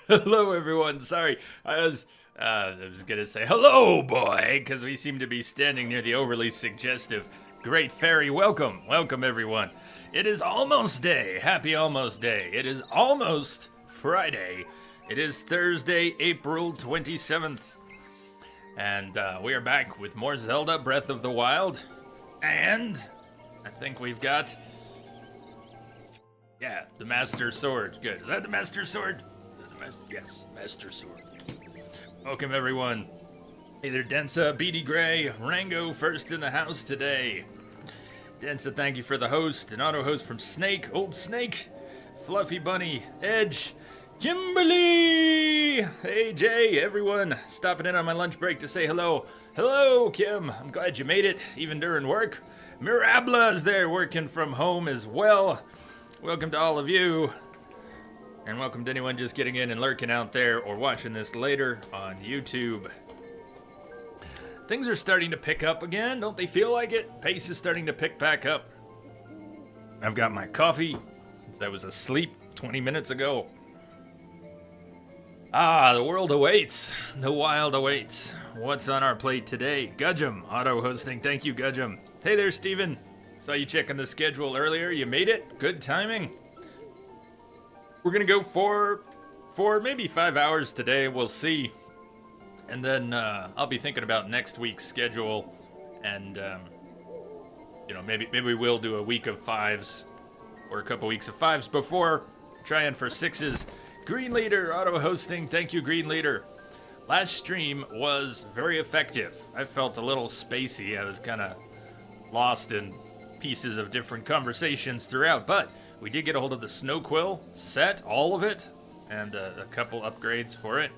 Hello, everyone. Sorry, I was gonna say hello, boy, because we seem to be standing near the overly suggestive Great Fairy. Welcome, everyone. It is almost day. Happy almost day. It is almost Friday. It is Thursday, April 27th, and we are back with more Zelda: Breath of the Wild, and I think we've got. Yeah, the Master Sword. Good. Is that the Master Sword? Yes, Master Sword. Welcome, everyone. Hey there, Densa, Beady Gray, Rango, first in the house today. Densa, thank you for the host. An auto host from Snake, Old Snake, Fluffy Bunny, Edge, Kimberly. Hey, Jay, everyone. Stopping in on my lunch break to say hello. Hello, Kim. I'm glad you made it, even during work. Mirabla is there working from home as well. Welcome to all of you. And welcome to anyone just getting in and lurking out there or watching this later on YouTube. Things are starting to pick up again, don't they feel like it? Pace is starting to pick back up. I've got my coffee since I was asleep 20 minutes ago. The world awaits. The wild awaits. What's on our plate today? Gudgeum, auto hosting. Thank you, Gudgeum. Hey there, Steven. Saw you checking the schedule earlier. You made it. Good timing. We're going to go for maybe 5 hours today. We'll see. And then I'll be thinking about next week's schedule. And, maybe we will do a week of fives or a couple weeks of fives before trying for sixes. Green Leader, auto hosting. Thank you, Green Leader. Last stream was very effective. I felt a little spacey. I was kind of lost in pieces of different conversations throughout, but we did get a hold of the Snow Quill set, all of it, and a couple upgrades for it.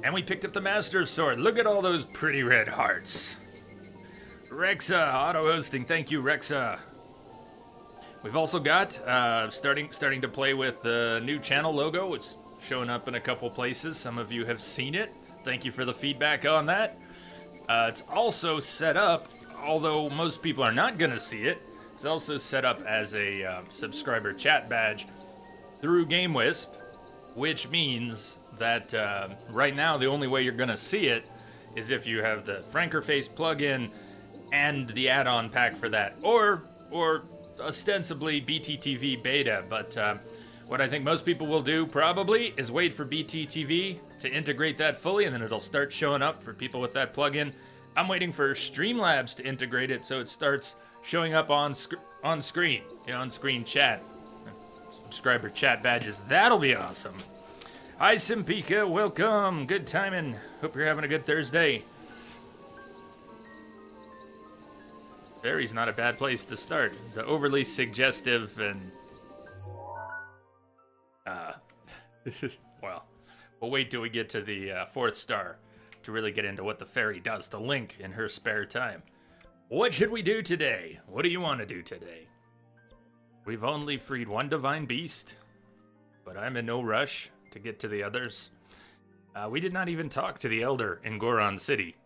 And we picked up the Master Sword. Look at all those pretty red hearts. Rexa, auto-hosting. Thank you, Rexa. We've also got, starting to play with the new channel logo. It's showing up in a couple places. Some of you have seen it. Thank you for the feedback on that. It's also set up, although most people are not going to see it, it's also set up as a subscriber chat badge through GameWisp, which means that right now the only way you're going to see it is if you have the Frankerface plugin and the add-on pack for that, or ostensibly BTTV beta. But what I think most people will do probably is wait for BTTV to integrate that fully, and then it'll start showing up for people with that plugin. I'm waiting for Streamlabs to integrate it so it starts showing up on screen, on-screen chat. Subscriber chat badges, that'll be awesome. Hi, Simpika, welcome. Good timing. Hope you're having a good Thursday. Fairy's not a bad place to start. The overly suggestive and... well, we'll wait till we get to the 4th star to really get into what the fairy does to Link in her spare time. What should we do today? What do you want to do today? We've only freed one divine beast, but I'm in no rush to get to the others. We did not even talk to the elder in Goron City.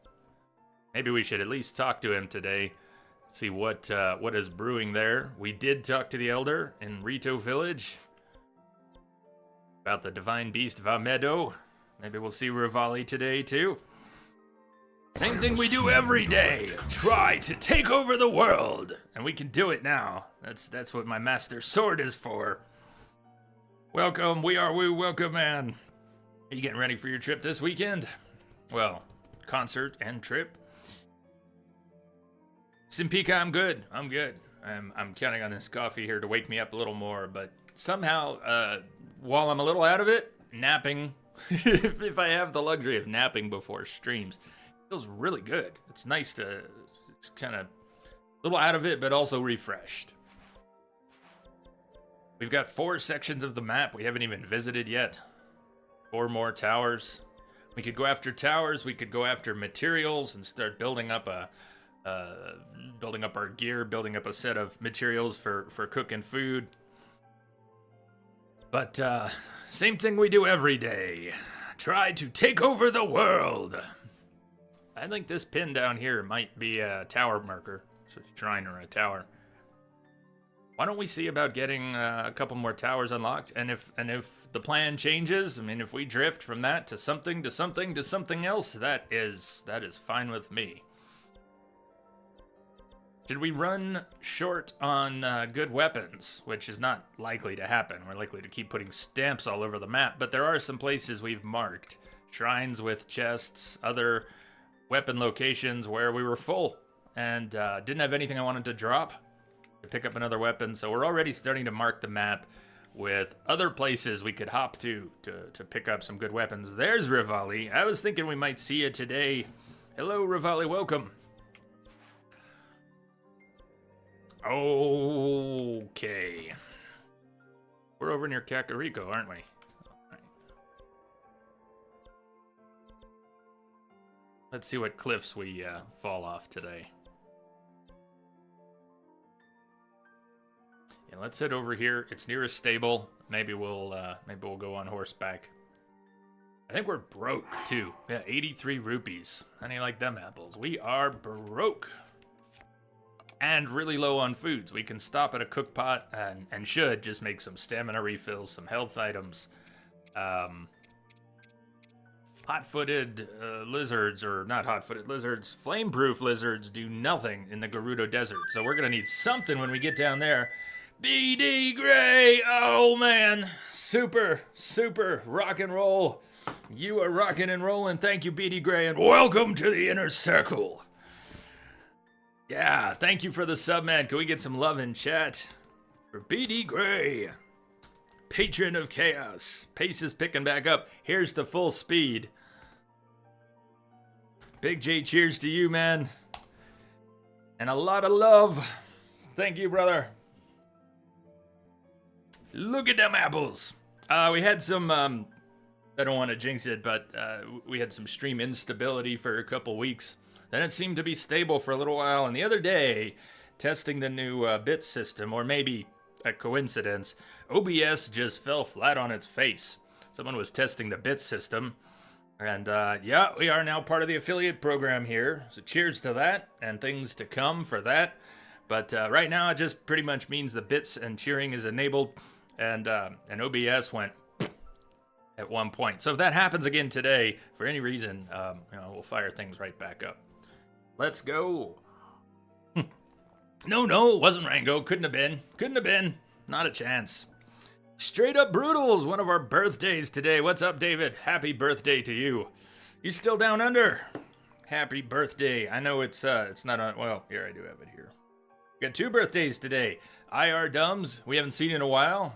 Maybe we should at least talk to him today, see what is brewing there. We did talk to the elder in Rito Village about the divine beast Vamedo. Maybe we'll see Rivali today too. Same thing we do every day. Try to take over the world. And we can do it now. That's what my Master Sword is for. Welcome, welcome, man. Are you getting ready for your trip this weekend? Well, concert and trip. Simpika, I'm good. I'm counting on this coffee here to wake me up a little more, but somehow, while I'm a little out of it, napping, if I have the luxury of napping before streams, feels really good. It's nice to, it's kind of a little out of it, but also refreshed. We've got 4 sections of the map we haven't even visited yet. 4 more towers. We could go after towers, we could go after materials and start building up our gear, building up a set of materials for cooking food. But same thing we do every day. Try to take over the world. I think this pin down here might be a tower marker. It's a shrine or a tower. why don't we see about getting a couple more towers unlocked? And if the plan changes, I mean, if we drift from that to something to something to something else, that is fine with me. Should we run short on good weapons, which is not likely to happen? We're likely to keep putting stamps all over the map, but there are some places we've marked. Shrines with chests, other weapon locations where we were full and didn't have anything I wanted to drop to pick up another weapon. So we're already starting to mark the map with other places we could hop to pick up some good weapons. There's Rivali. I was thinking we might see you today. Hello, Rivali. Welcome. Okay. We're over near Kakariko, aren't we? Right. Let's see what cliffs we fall off today. Yeah, let's head over here. It's near a stable. Maybe we'll go on horseback. I think we're broke too. Yeah, 83 rupees. How do you like them apples? We are broke. And really low on foods. We can stop at a cook pot and should just make some stamina refills, some health items. Hot-footed lizards, or not hot-footed lizards, flame-proof lizards do nothing in the Gerudo Desert. So we're going to need something when we get down there. BD Gray! Oh, man. Super, super rock and roll. You are rocking and rolling. Thank you, BD Gray, and welcome to the Inner Circle. Yeah, thank you for the sub, man. Can we get some love in chat for BD Gray, patron of chaos? Pace is picking back up. Here's to full speed. Big J, cheers to you, man. And a lot of love. Thank you, brother. Look at them apples. We had some, I don't want to jinx it, but we had some stream instability for a couple weeks. Then it seemed to be stable for a little while, and the other day, testing the new bit system, or maybe a coincidence, OBS just fell flat on its face. Someone was testing the bit system, and yeah, we are now part of the affiliate program here, so cheers to that, and things to come for that. But right now, it just pretty much means the bits and cheering is enabled, and OBS went at one point. So if that happens again today, for any reason, we'll fire things right back up. Let's go. No, it wasn't Rango. Couldn't have been. Not a chance. Straight Up Brutal's one of our birthdays today. What's up, David? Happy birthday to you. You still down under? Happy birthday. I know it's not on. Well, here I do have it here. We got 2 birthdays today. IR Dums, we haven't seen in a while.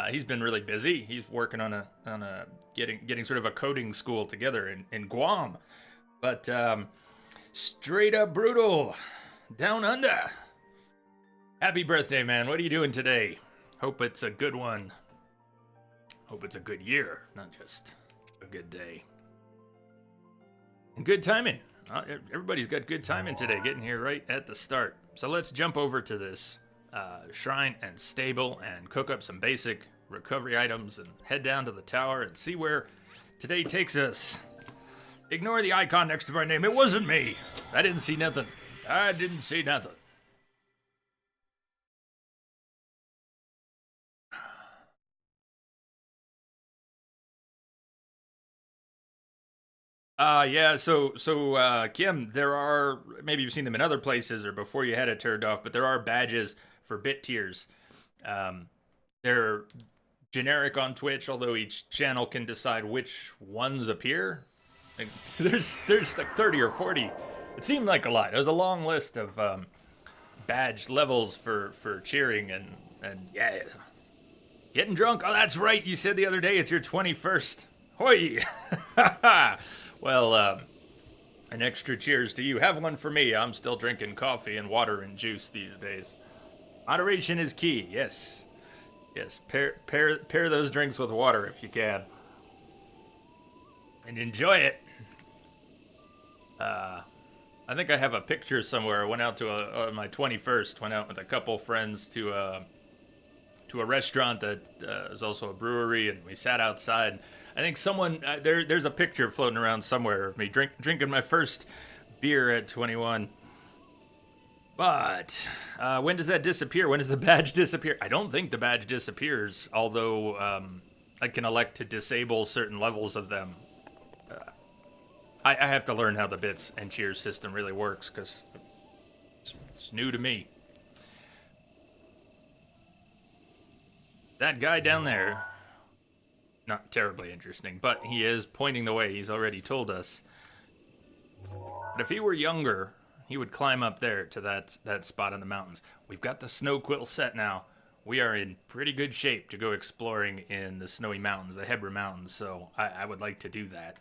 He's been really busy. He's working on a getting sort of a coding school together in Guam. But Straight Up Brutal, down under. Happy birthday, man. What are you doing today? Hope it's a good one. Hope it's a good year, not just a good day. And good timing. Everybody's got good timing today, getting here right at the start. So let's jump over to this shrine and stable and cook up some basic recovery items and head down to the tower and see where today takes us. Ignore the icon next to my name. It wasn't me. I didn't see nothing. Yeah, so Kim, there are, maybe you've seen them in other places or before you had it turned off, but there are badges for bit tiers. They're generic on Twitch, although each channel can decide which ones appear. Like, there's like 30 or 40. It seemed like a lot. It was a long list of badge levels for cheering and yeah. Getting drunk. Oh, that's right. You said the other day it's your 21st. Hoi! Well, an extra cheers to you. Have one for me. I'm still drinking coffee and water and juice these days. Moderation is key. Yes. Pair those drinks with water if you can. And enjoy it. I think I have a picture somewhere. I went out to my 21st. Went out with a couple friends to a restaurant that is also a brewery, and we sat outside. I think someone there's a picture floating around somewhere of me drinking my first beer at 21. But when does that disappear? When does the badge disappear? I don't think the badge disappears, although I can elect to disable certain levels of them. I have to learn how the bits and cheers system really works, because it's new to me. That guy down there, not terribly interesting, but he is pointing the way. He's already told us. But if he were younger, he would climb up there to that spot in the mountains. We've got the snow quill set now. We are in pretty good shape to go exploring in the snowy mountains, the Hebra Mountains, so I would like to do that.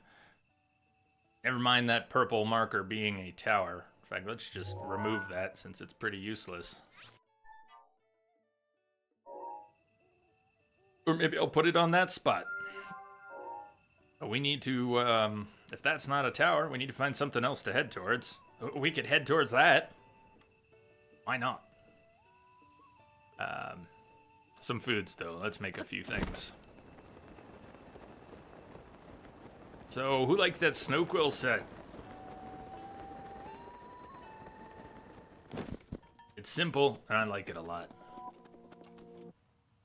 Never mind that purple marker being a tower. In fact, let's just remove that since it's pretty useless. Or maybe I'll put it on that spot. But we need to, if that's not a tower, we need to find something else to head towards. We could head towards that. Why not? Some foods, though. Let's make a few things. So, who likes that snow quill set? It's simple, and I like it a lot.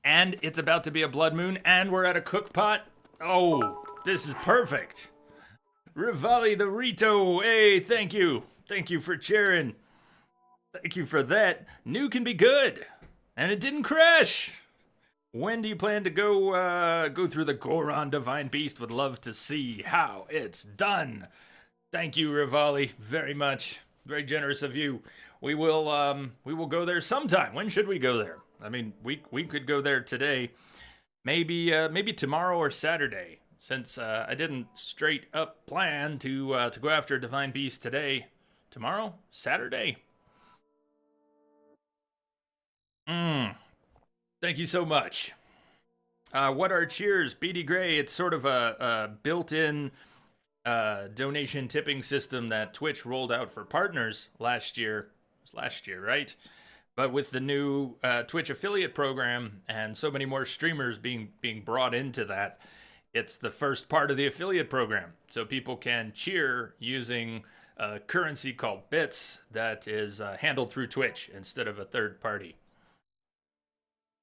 And it's about to be a blood moon, and we're at a cook pot. Oh, this is perfect. Rivali the Rito, hey, thank you. Thank you for cheering. Thank you for that. New can be good, and it didn't crash. When do you plan to go through the Goron Divine Beast? Would love to see how it's done. Thank you, Rivali, very much. Very generous of you. We will go there sometime. When should we go there? I mean, we could go there today. Maybe tomorrow or Saturday. Since I didn't straight up plan to go after a Divine Beast today. Tomorrow? Saturday? Thank you so much. What are cheers? BD Gray, it's sort of a built-in donation tipping system that Twitch rolled out for partners last year. It was last year, right? But with the new Twitch affiliate program and so many more streamers being brought into that, it's the first part of the affiliate program. So people can cheer using a currency called bits that is handled through Twitch instead of a third party.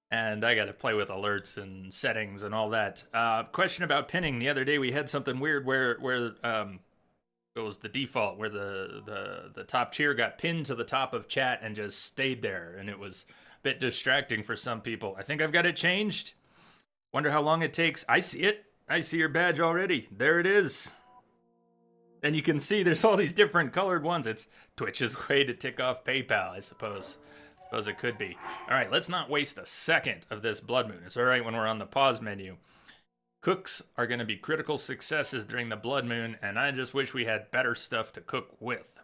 And I got to play with alerts and settings and all that. Question about pinning. The other day we had something weird where it was the default, where the top cheer got pinned to the top of chat and just stayed there, and it was a bit distracting for some people. I think I've got it changed. Wonder how long it takes. I see it. I see your badge already. There it is. And you can see there's all these different colored ones. It's Twitch's way to tick off PayPal, I suppose. Suppose it could be. All right, let's not waste a second of this blood moon. It's all right when we're on the pause menu. Cooks are going to be critical successes during the blood moon, and I just wish we had better stuff to cook with.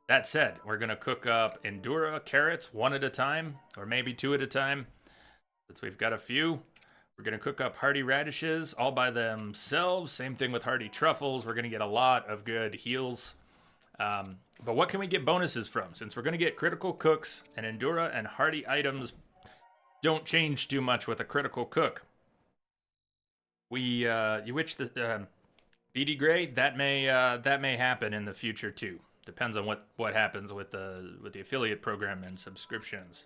That said, we're going to cook up Endura carrots one at a time, or maybe two at a time, since we've got a few. We're going to cook up hardy radishes all by themselves. Same thing with hardy truffles. We're going to get a lot of good heals. But what can we get bonuses from? Since we're going to get critical cooks, and Endura and hardy items don't change too much with a critical cook. You witch the BD Gray, that may happen in the future too. Depends on what happens with the affiliate program and subscriptions.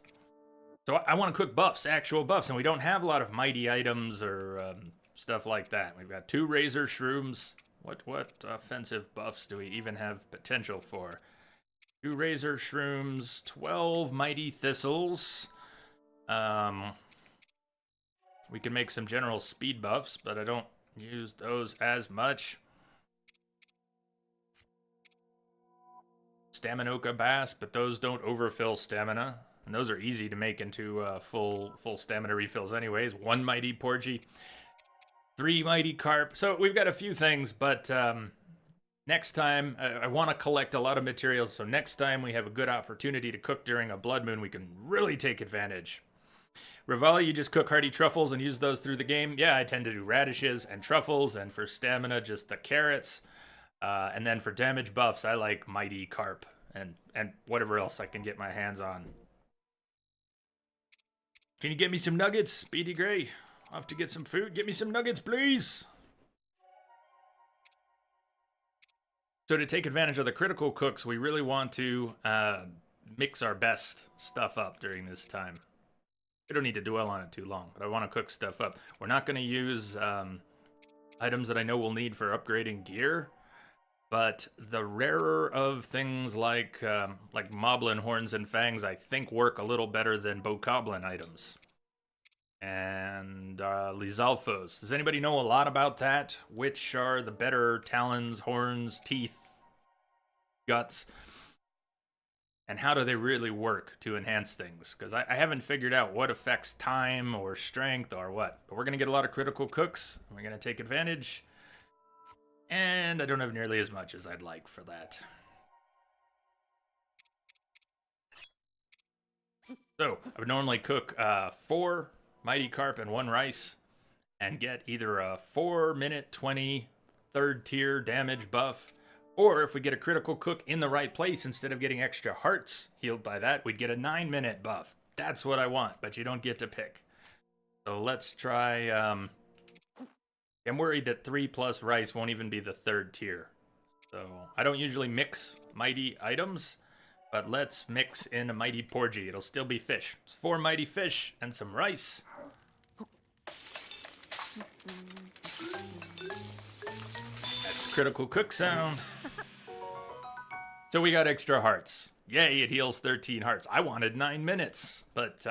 So I want to cook buffs, actual buffs, and we don't have a lot of mighty items or stuff like that. We've got 2 razor shrooms. What offensive buffs do we even have potential for? 2 razor shrooms, 12 mighty thistles. We can make some general speed buffs, but I don't use those as much. Staminoka bass, but those don't overfill stamina. And those are easy to make into full stamina refills anyways. 1 mighty porgy. 3 mighty carp. So we've got a few things, but next time, I want to collect a lot of materials, so next time we have a good opportunity to cook during a blood moon, we can really take advantage. Rivali, you just cook hardy truffles and use those through the game? Yeah, I tend to do radishes and truffles, and for stamina, just the carrots. And then for damage buffs, I like mighty carp and whatever else I can get my hands on. Can you get me some nuggets, Speedy Gray? I'll have to get some food. Get me some nuggets, please. So to take advantage of the critical cooks, we really want to mix our best stuff up during this time. We don't need to dwell on it too long, but I want to cook stuff up. We're not going to use items that I know we'll need for upgrading gear, but the rarer of things like moblin horns and fangs, I think work a little better than bokoblin items. And Lizalfos. Does anybody know a lot about that? Which are the better talons, horns, teeth, guts? And how do they really work to enhance things? Because I haven't figured out what affects time or strength or what. But we're going to get a lot of critical cooks. We're going to take advantage. And I don't have nearly as much as I'd like for that. So, I would normally cook 4 Mighty Carp and 1 rice. And get either a 4-minute 20 third tier damage buff. Or if we get a critical cook in the right place, instead of getting extra hearts healed by that, we'd get a 9-minute buff. That's what I want, but you don't get to pick. So let's try... I'm worried that 3+ rice won't even be the 3rd tier. So I don't usually mix mighty items, but let's mix in a mighty porgy. It'll still be fish. It's 4 mighty fish and some rice. That's the critical cook sound. So we got extra hearts. Yay, it heals 13 hearts. I wanted 9 minutes, but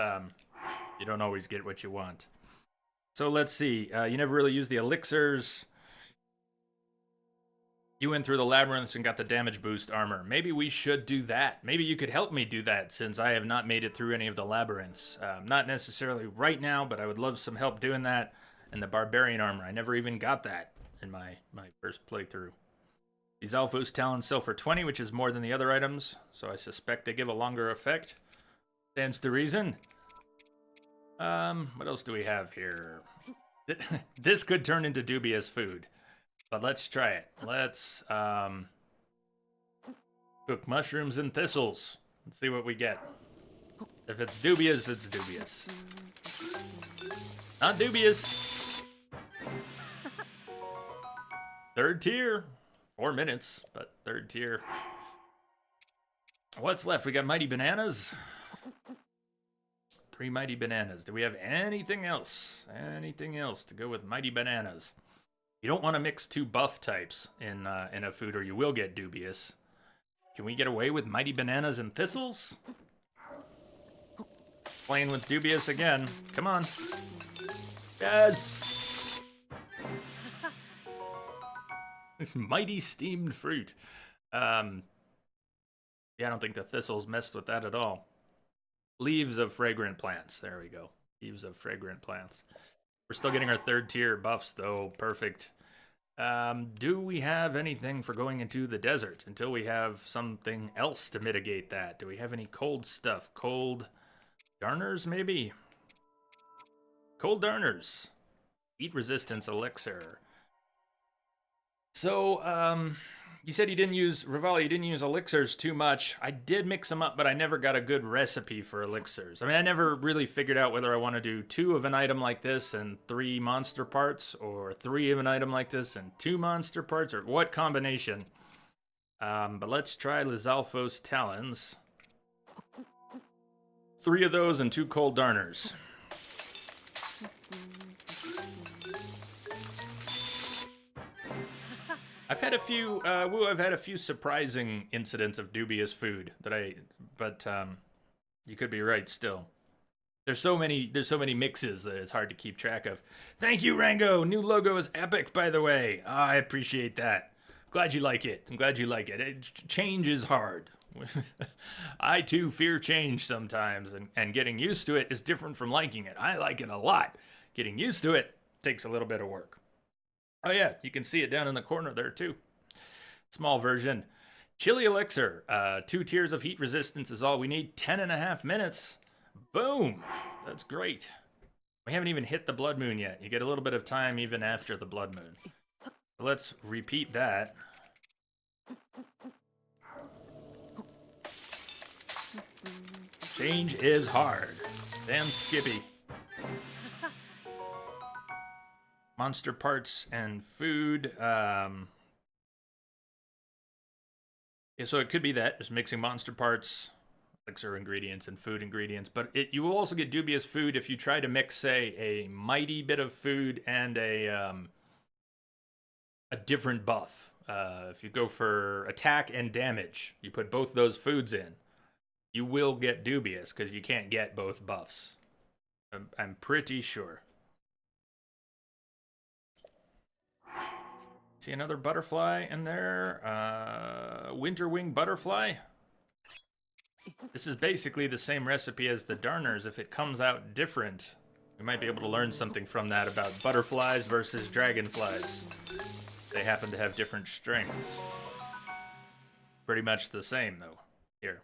you don't always get what you want. So let's see. You never really used the elixirs. You went through the labyrinths and got the damage boost armor. Maybe we should do that. Maybe you could help me do that, since I have not made it through any of the labyrinths. Not necessarily right now, but I would love some help doing that. And the barbarian armor. I never even got that in my first playthrough. These Alphos talons sell for 20, which is more than the other items, so I suspect they give a longer effect. Stands to reason. What else do we have here? This could turn into dubious food, but let's try it. Let's cook mushrooms and thistles. Let's see what we get. If it's dubious, it's dubious. Not dubious. 3rd tier. 4 minutes, but 3rd tier. What's left? We got mighty bananas. 3 mighty bananas. Do we have anything else? Anything else to go with mighty bananas? You don't want to mix 2 buff types in a food, or you will get dubious. Can we get away with mighty bananas and thistles? Playing with dubious again. Come on. Yes! This mighty steamed fruit. Yeah, I don't think the thistles messed with that at all. Leaves of fragrant plants. There we go. Leaves of fragrant plants. We're still getting our 3rd tier buffs, though. Perfect. Do we have anything for going into the desert until we have something else to mitigate that? Do we have any cold stuff? Cold darners, maybe? Cold darners. Heat resistance elixir. So, you said you didn't use, Rivali, you didn't use elixirs too much. I did mix them up, but I never got a good recipe for elixirs. I mean, I never really figured out whether I want to do 2 of an item like this and 3 monster parts, or 3 of an item like this and 2 monster parts, or what combination. But let's try Lizalfos talons. 3 of those and 2 cold darners. I've had a few, I've had a few surprising incidents of dubious food but you could be right still. There's so many mixes that it's hard to keep track of. Thank you, Rango. New logo is epic, by the way. I appreciate that. Glad you like it. I'm glad you like it. Change is hard. I too fear change sometimes, and getting used to it is different from liking it. I like it a lot. Getting used to it takes a little bit of work. Oh yeah, you can see it down in the corner there too. Small version. Chili elixir. 2 tiers of heat resistance is all we need. 10.5 minutes. Boom. That's great. We haven't even hit the blood moon yet. You get a little bit of time even after the blood moon. Let's repeat that. Change is hard. Damn Skippy. Monster parts and food. Yeah, so it could be that, just mixing monster parts, elixir ingredients and food ingredients, but you will also get dubious food if you try to mix, say, a mighty bit of food and a different buff. If you go for attack and damage, you put both those foods in, you will get dubious because you can't get both buffs. I'm pretty sure. See another butterfly in there? Winterwing butterfly? This is basically the same recipe as the darners. If it comes out different, we might be able to learn something from that about butterflies versus dragonflies. They happen to have different strengths. Pretty much the same, though. Here.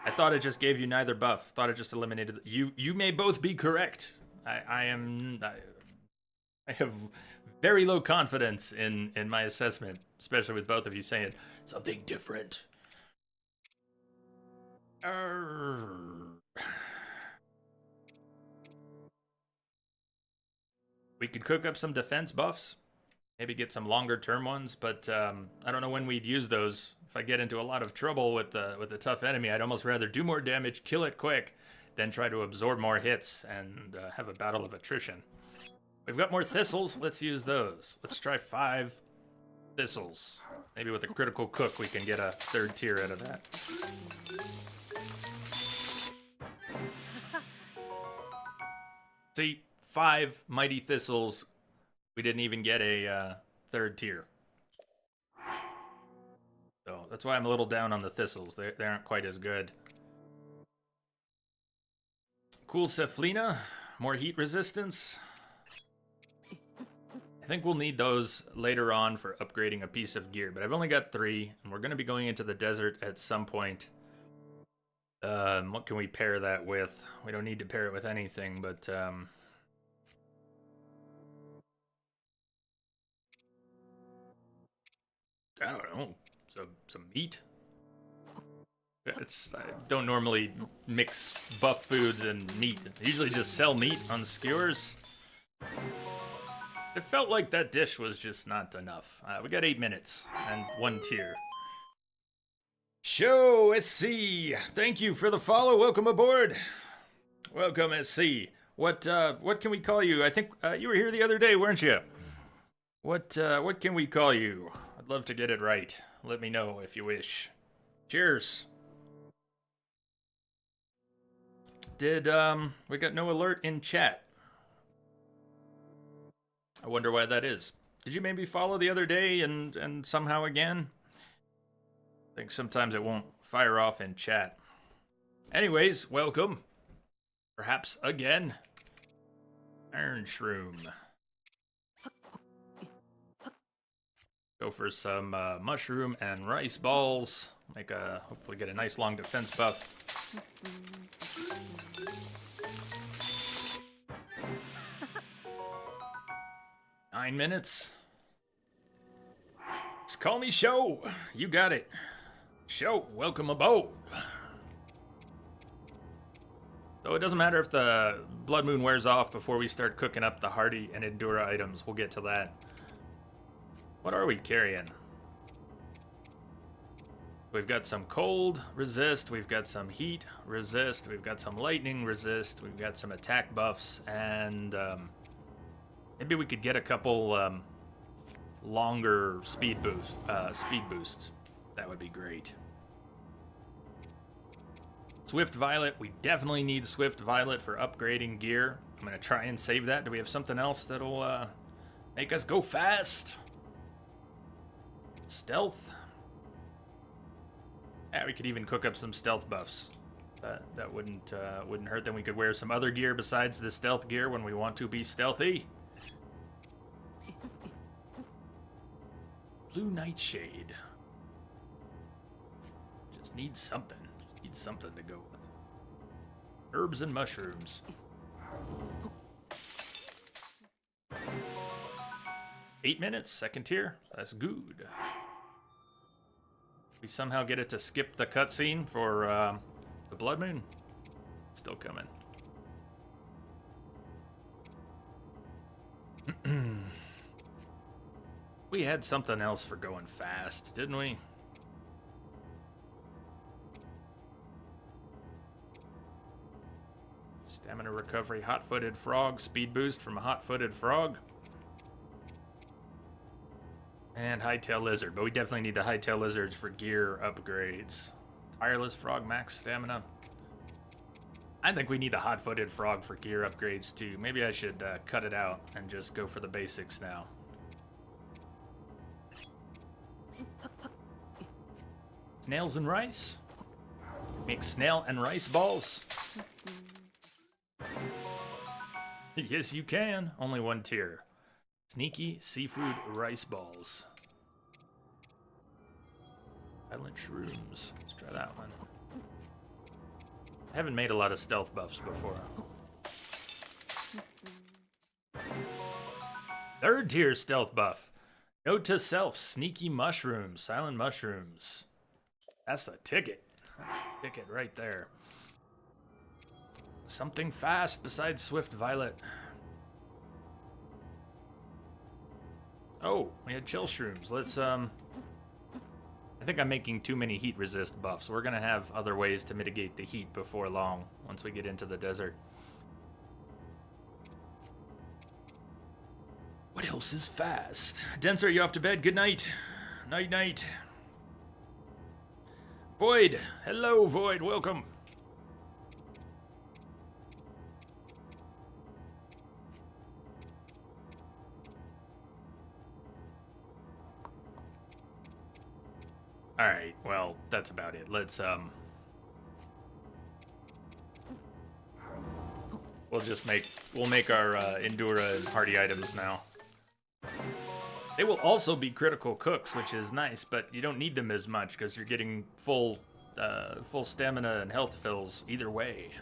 I thought it just gave you neither buff. Thought it just eliminated... You may both be correct. I have very low confidence in my assessment, especially with both of you saying something different. We could cook up some defense buffs. Maybe get some longer term ones, but I don't know when we'd use those. If I get into a lot of trouble with a tough enemy, I'd almost rather do more damage, kill it quick, than try to absorb more hits and have a battle of attrition. We've got more thistles. Let's use those. Let's try 5 thistles. Maybe with a critical cook, we can get a 3rd tier out of that. See, 5 mighty thistles. We didn't even get a 3rd tier. So that's why I'm a little down on the thistles. They aren't quite as good. Cool Cephalina. More heat resistance. I think we'll need those later on for upgrading a piece of gear, but I've only got 3, and we're going to be going into the desert at some point. What can we pair that with? We don't need to pair it with anything, but... I don't know, some meat? I don't normally mix buff foods and meat. I usually just sell meat on skewers. It felt like that dish was just not enough. We got 8 minutes and 1 tier. Show SC, thank you for the follow. Welcome aboard. Welcome SC. What can we call you? I think you were here the other day, weren't you? What can we call you? I'd love to get it right. Let me know if you wish. Cheers. Did we got no alert in chat? I wonder why that is. Did you maybe follow the other day and somehow again? I think sometimes it won't fire off in chat. Anyways, welcome. Perhaps again. Iron Shroom. Go for some mushroom and rice balls. Hopefully get a nice long defense buff. 9 minutes. Just call me Show. You got it. Show, welcome aboard. So it doesn't matter if the blood moon wears off before we start cooking up the hardy and endura items. We'll get to that. What are we carrying? We've got some cold resist, we've got some heat resist, we've got some lightning resist, we've got some attack buffs, and maybe we could get a couple longer speed boosts. That would be great. Swift Violet, we definitely need Swift Violet for upgrading gear. I'm gonna try and save that. Do we have something else that'll make us go fast? Stealth. Yeah, we could even cook up some stealth buffs. That wouldn't hurt. Then we could wear some other gear besides the stealth gear when we want to be stealthy. Blue Nightshade. Just need something. Just need something to go with. Herbs and mushrooms. Eight minutes, 2nd tier. That's good. We somehow get it to skip the cutscene for the Blood Moon. Still coming. We had something else for going fast, didn't we? Stamina recovery, hot-footed frog, speed boost from a hot-footed frog. And high-tail lizard, but we definitely need the high-tail lizards for gear upgrades. Tireless frog, max stamina. I think we need the hot-footed frog for gear upgrades too. Maybe I should cut it out and just go for the basics now. Snails and rice? Make snail and rice balls. Yes, you can. Only one tier. Sneaky seafood rice balls. Silent shrooms. Let's try that one. I haven't made a lot of stealth buffs before. Third tier stealth buff. Note to self, sneaky mushrooms, silent mushrooms. That's the ticket. That's the ticket right there. Something fast besides Swift Violet. Oh, we had chill shrooms. Let's, I think I'm making too many heat resist buffs. We're gonna have other ways to mitigate the heat before long, once we get into the desert. What else is fast? Denser, you off to bed? Good night. Night, night. Void. Hello, Void. Welcome. Alright, well, that's about it. Let's, we'll make our, Endura and Hardy items now. They will also be critical cooks, which is nice, but you don't need them as much because you're getting full stamina and health fills either way.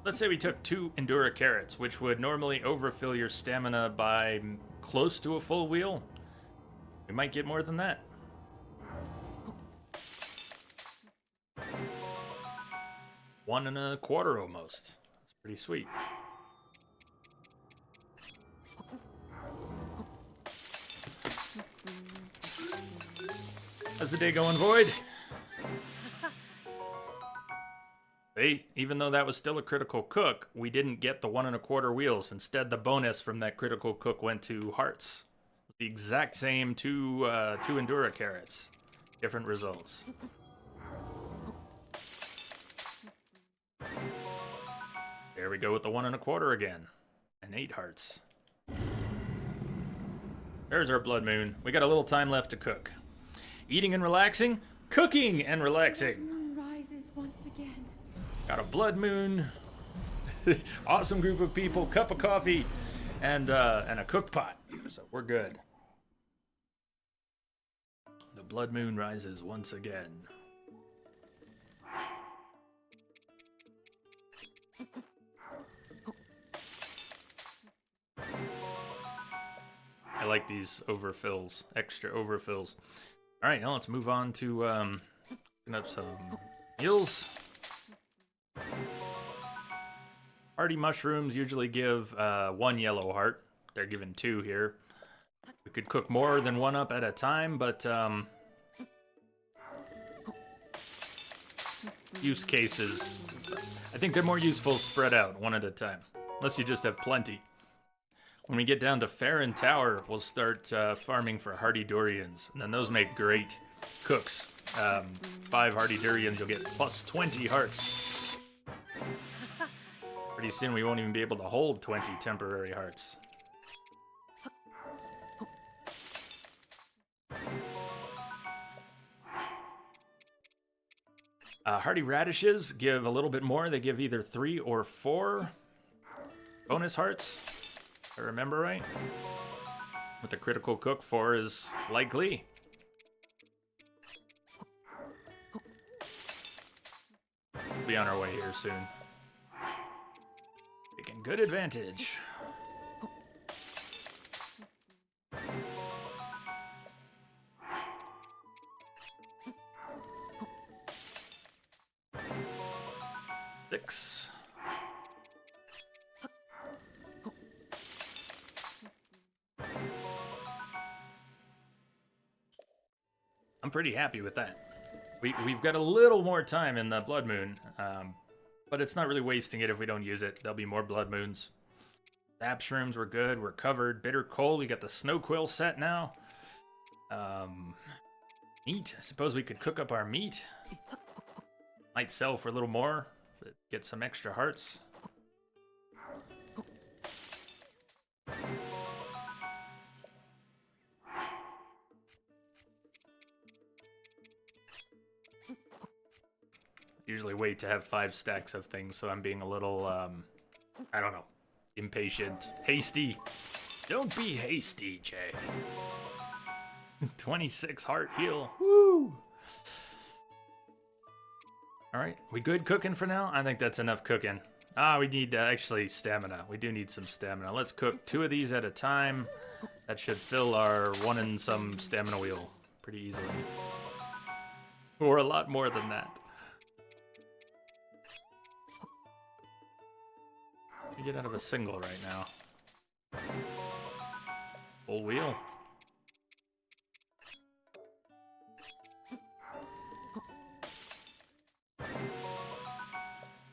Let's say we took 2 Endura carrots, which would normally overfill your stamina by close to a full wheel. We might get more than that. One and a quarter almost. That's pretty sweet. How's the day going, Void? See, even though that was still a critical cook, we didn't get the 1 1/4 wheels. Instead, the bonus from that critical cook went to hearts. The exact same two Endura carrots. Different results. There we go with the 1 1/4 again. And 8 hearts. There's our blood moon. We got a little time left to cook. Eating and relaxing, cooking and relaxing. The moon rises once again. Got a blood moon. Awesome group of people, cup of coffee, and a cook pot. So we're good. The blood moon rises once again. I like these overfills, extra overfills. All right, now let's move on to picking up some meals. Hardy mushrooms usually give 1 yellow heart. They're given 2 here. We could cook more than 1 up at a time, but use cases, I think they're more useful spread out 1 at a time, unless you just have plenty. When we get down to Farron Tower, we'll start farming for hardy durians, and then those make great cooks. 5 hardy durians, you'll get plus 20 hearts. Pretty soon we won't even be able to hold 20 temporary hearts. Hardy radishes give a little bit more. They give either 3 or 4 bonus hearts. If I remember right. With the critical cook, 4 is likely. We'll be on our way here soon. Taking good advantage. Six. I'm pretty happy with that. We've got a little more time in the Blood Moon. but it's not really wasting it if we don't use it. There'll be more blood moons. Sap shrooms were good. We're covered. Bitter coal. We got the snow quill set now. Meat. I suppose we could cook up our meat. Might sell for a little more. But get some extra hearts. Usually wait to have 5 stacks of things, so I'm being a little, I don't know, impatient. Hasty. Don't be hasty, Jay. 26 heart heal. Woo! Alright, we good cooking for now? I think that's enough cooking. We need, actually, stamina. We do need some stamina. Let's cook 2 of these at a time. That should fill our 1 and some stamina wheel pretty easily. Or a lot more than that. We get out of a single right now. Full wheel.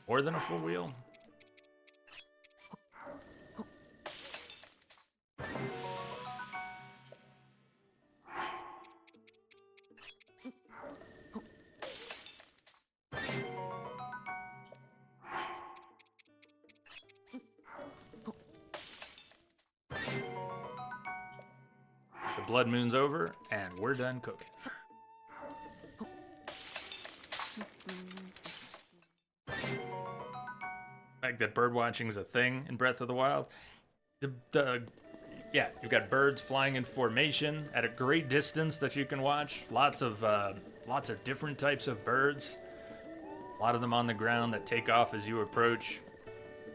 More than a full wheel. The blood moon's over, and we're done cooking. The fact that bird watching is a thing in Breath of the Wild. Yeah, you've got birds flying in formation at a great distance that you can watch. Lots of different types of birds. A lot of them on the ground that take off as you approach.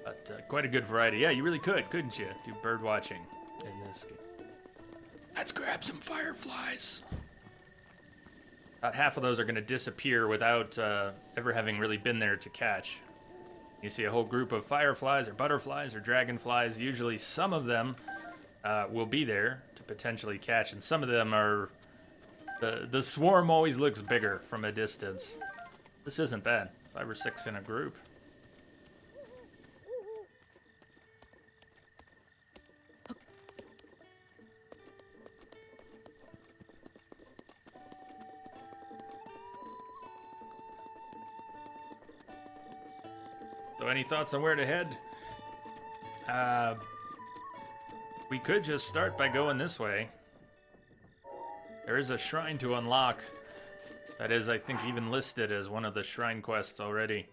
But quite a good variety. Yeah, you really could, couldn't you? Do bird watching in this game. Let's grab some fireflies. About half of those are going to disappear without ever having really been there to catch. You see a whole group of fireflies or butterflies or dragonflies. Usually some of them will be there to potentially catch, and some of them are... The swarm always looks bigger from a distance. This isn't bad. 5 or 6 in a group. So any thoughts on where to head? We could just start by going this way. There is a shrine to unlock. That is, I think, even listed as one of the shrine quests already.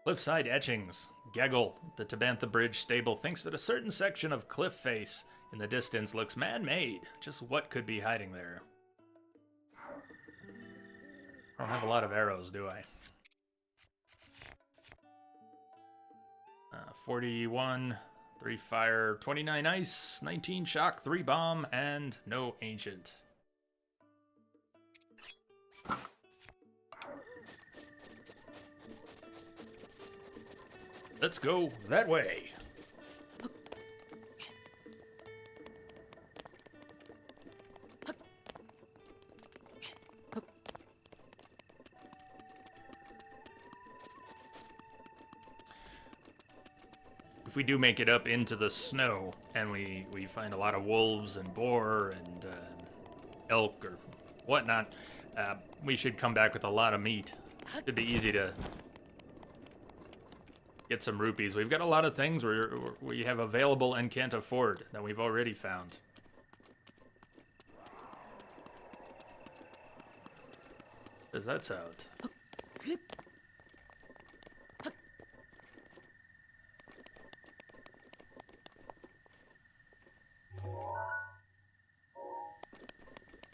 Cliffside etchings. Geggle, the Tabantha Bridge stable, thinks that a certain section of cliff face in the distance looks man-made. Just what could be hiding there? I don't have a lot of arrows, do I? 41, 3 fire, 29 ice, 19 shock, 3 bomb, and no ancient. Let's go that way. If we do make it up into the snow and we find a lot of wolves and boar and elk or whatnot, we should come back with a lot of meat. Should be easy to get some rupees. We've got a lot of things we have available and can't afford that we've already found. Does that sound?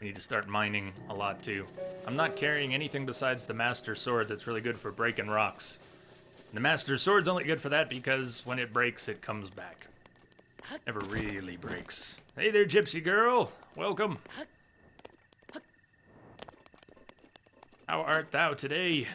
We need to start mining a lot too. I'm not carrying anything besides the Master Sword that's really good for breaking rocks. And the Master Sword's only good for that because when it breaks, it comes back. Never really breaks. Hey there, Gypsy Girl. Welcome. How art thou today?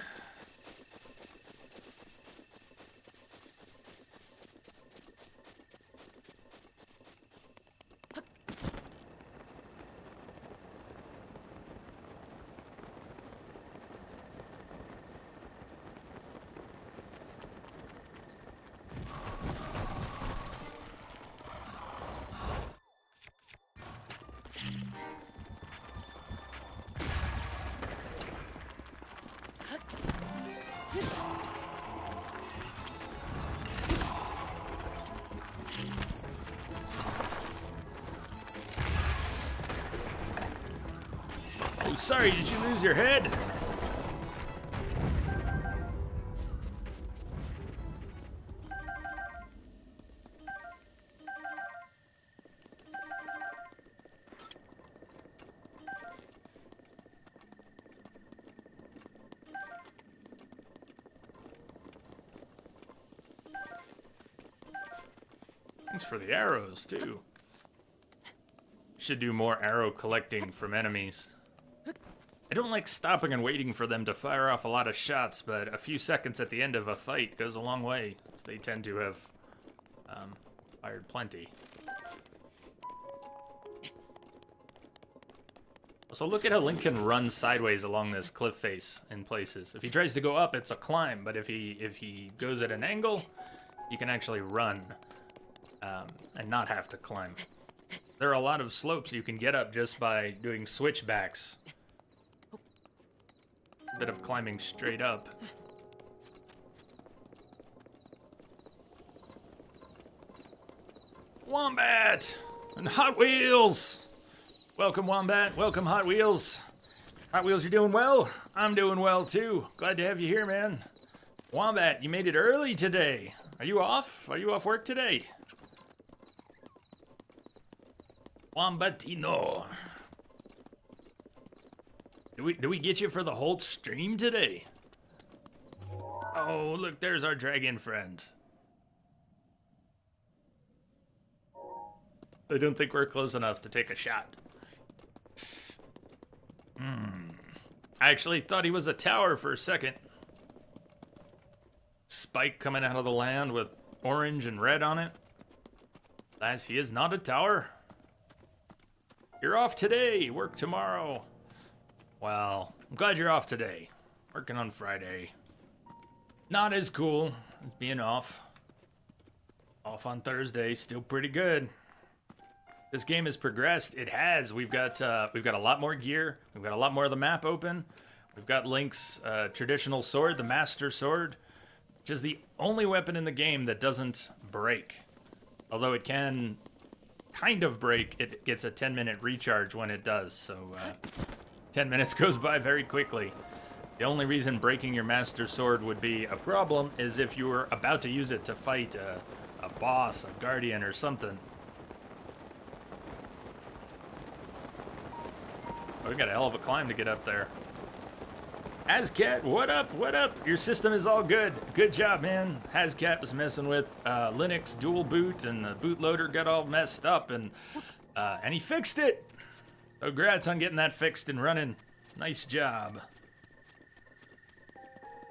Oh, sorry, did you lose your head? Thanks for the arrows, too. Should do more arrow collecting from enemies. I don't like stopping and waiting for them to fire off a lot of shots, but a few seconds at the end of a fight goes a long way, as they tend to have fired plenty. So look at how Link can run sideways along this cliff face in places. If he tries to go up, it's a climb, but if he goes at an angle, you can actually run and not have to climb. There are a lot of slopes you can get up just by doing switchbacks. A bit of climbing straight up. Wombat! And Hot Wheels! Welcome, Wombat. Welcome, Hot Wheels. Hot Wheels, you're doing well? I'm doing well, too. Glad to have you here, man. Wombat, you made it early today. Are you off? Are you off work today? Wombatino. Do we get you for the whole stream today? Oh, look, there's our dragon friend. I don't think we're close enough to take a shot. I actually thought he was a tower for a second. Spike coming out of the land with orange and red on it. As he is not a tower. You're off today, work tomorrow. Well, I'm glad you're off today. Working on Friday. Not as cool as being off. Off on Thursday, still pretty good. This game has progressed. It has. We've got a lot more gear. We've got a lot more of the map open. We've got Link's traditional sword, the Master Sword, which is the only weapon in the game that doesn't break. Although it can kind of break, it gets a 10-minute recharge when it does. So 10 minutes goes by very quickly. The only reason breaking your Master Sword would be a problem is if you were about to use it to fight a boss, a guardian, or something. Oh, we got a hell of a climb to get up there. Hazcat, what up? What up? Your system is all good. Good job, man. Hazcat was messing with Linux dual boot, and the bootloader got all messed up, and he fixed it. Congrats on getting that fixed and running. Nice job.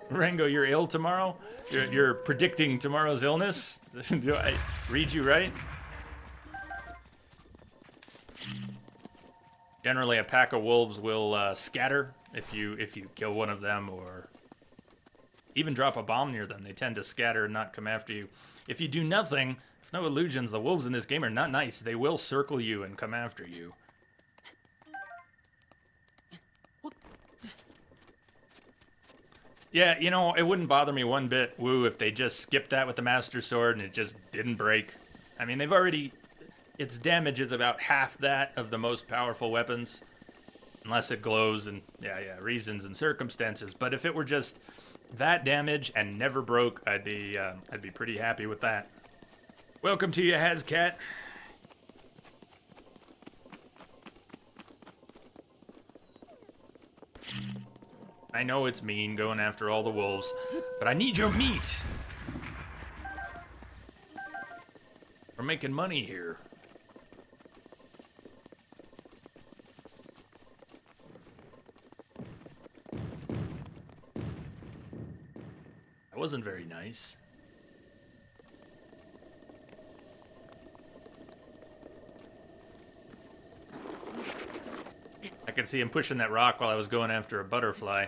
Rango, you're ill tomorrow? You're predicting tomorrow's illness? Do I read you right? Generally, a pack of wolves will scatter if you kill one of them, or even drop a bomb near them. They tend to scatter and not come after you. If you do nothing, if no illusions, the wolves in this game are not nice. They will circle you and come after you. Yeah, you know, it wouldn't bother me one bit, woo, if they just skipped that with the Master Sword and it just didn't break. I mean, they've already... Its damage is about half that of the most powerful weapons. Unless it glows and, yeah, reasons and circumstances. But if it were just that damage and never broke, I'd be pretty happy with that. Welcome to you, Hazcat. I know it's mean going after all the wolves, but I need your meat. We're making money here. That wasn't very nice. I could see him pushing that rock while I was going after a butterfly.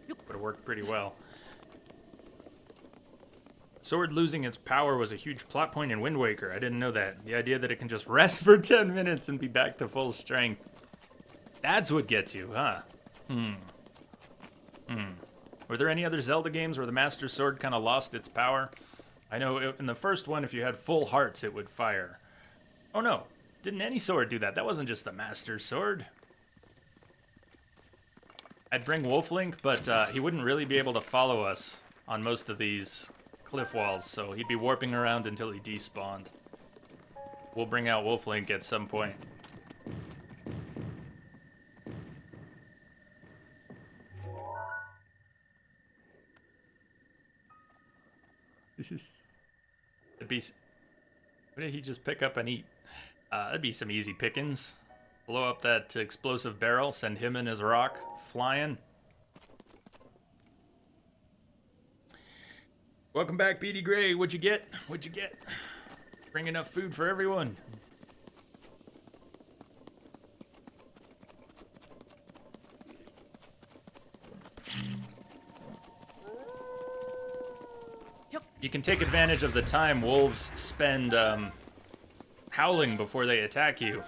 Would have worked pretty well. Sword losing its power was a huge plot point in Wind Waker. I didn't know that. The idea that it can just rest for 10 minutes and be back to full strength. That's what gets you, huh? Were there any other Zelda games where the Master Sword kind of lost its power? I know in the first one, if you had full hearts, it would fire. Oh no, didn't any sword do that? That wasn't just the Master Sword. I'd bring Wolflink, but he wouldn't really be able to follow us on most of these cliff walls, so he'd be warping around until he despawned. We'll bring out Wolflink at some point. It'd be... What did he just pick up and eat? That'd be some easy pickings. Blow up that explosive barrel, send him and his rock flying. Welcome back, Beady Gray. What'd you get? What'd you get? Bring enough food for everyone. You can take advantage of the time wolves spend howling before they attack you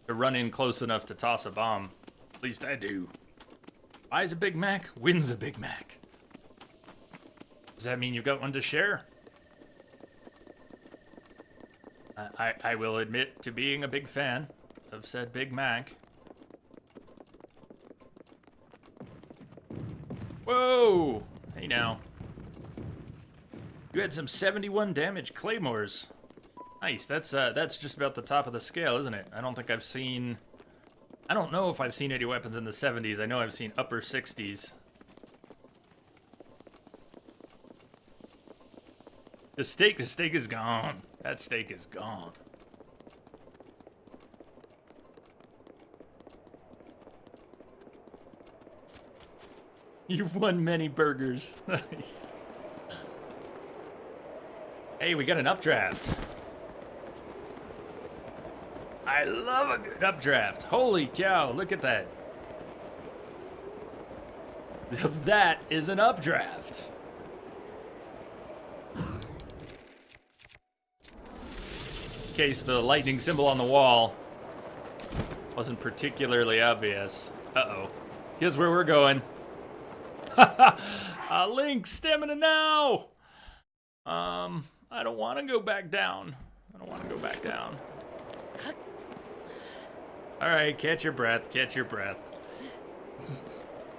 to run in close enough to toss a bomb. At least I do. Buys a Big Mac, wins a Big Mac. Does that mean you've got one to share? I will admit to being a big fan of said Big Mac. Whoa! Hey now. You had some 71 damage claymores. Nice. That's just about the top of the scale, isn't it? I don't think I've seen... I don't know if I've seen any weapons in the 70s. I know I've seen upper 60s. The steak is gone. That steak is gone. You've won many burgers. Nice. Hey, we got an updraft. I love a good updraft. Holy cow, look at that. That is an updraft. In case the lightning symbol on the wall wasn't particularly obvious. Uh-oh. Here's where we're going. Link, stamina now! I don't want to go back down. I don't want to go back down. Alright, catch your breath, catch your breath.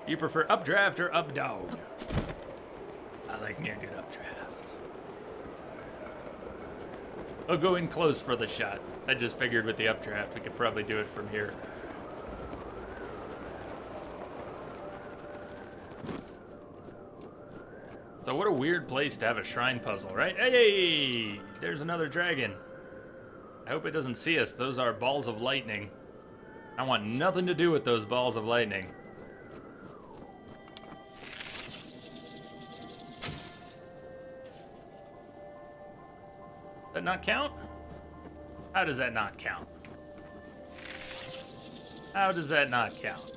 You prefer updraft or up dog? I like me a good updraft. I'll go in close for the shot. I just figured with the updraft we could probably do it from here. So what a weird place to have a shrine puzzle, right? Hey, there's another dragon. I hope it doesn't see us. Those are balls of lightning. I want nothing to do with those balls of lightning. Does that not count? How does that not count? How does that not count?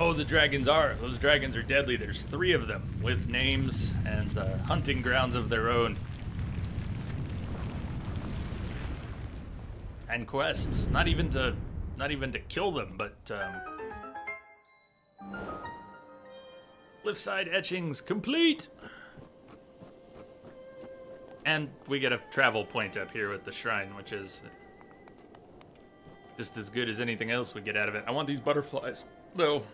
Oh, those dragons are deadly. There's 3 of them with names and hunting grounds of their own. And quests, not even to kill them, but cliffside etchings complete. And we get a travel point up here with the shrine, which is just as good as anything else we get out of it. I want these butterflies, though.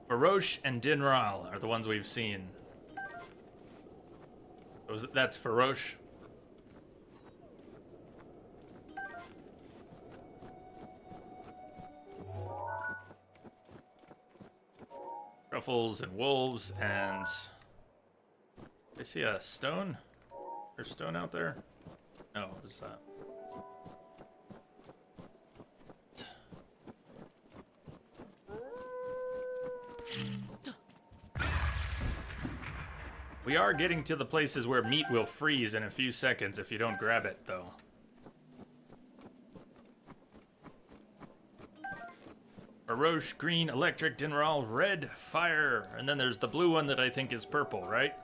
Farosh and Dinral are the ones we've seen. That's Farosh. Truffles and wolves and... I see a stone? There's stone out there? No, it was We are getting to the places where meat will freeze in a few seconds if you don't grab it, though. Farosh, green, electric, Dinral, red, fire, and then there's the blue one that I think is purple, right?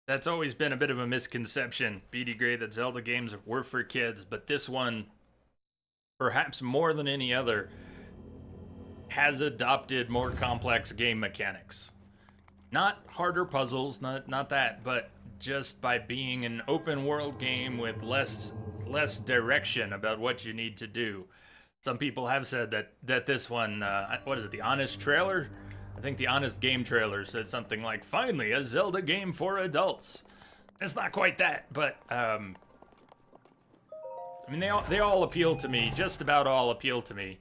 That's always been a bit of a misconception, BD Gray, that Zelda games were for kids, but this one, perhaps more than any other, has adopted more complex game mechanics. Not harder puzzles, not that, but just by being an open world game with less direction about what you need to do. Some people have said that this one, what is it, the Honest Trailer? I think the Honest Game Trailer said something like, "Finally, a Zelda game for adults." It's not quite that, but I mean, they all appeal to me. Just about all appeal to me.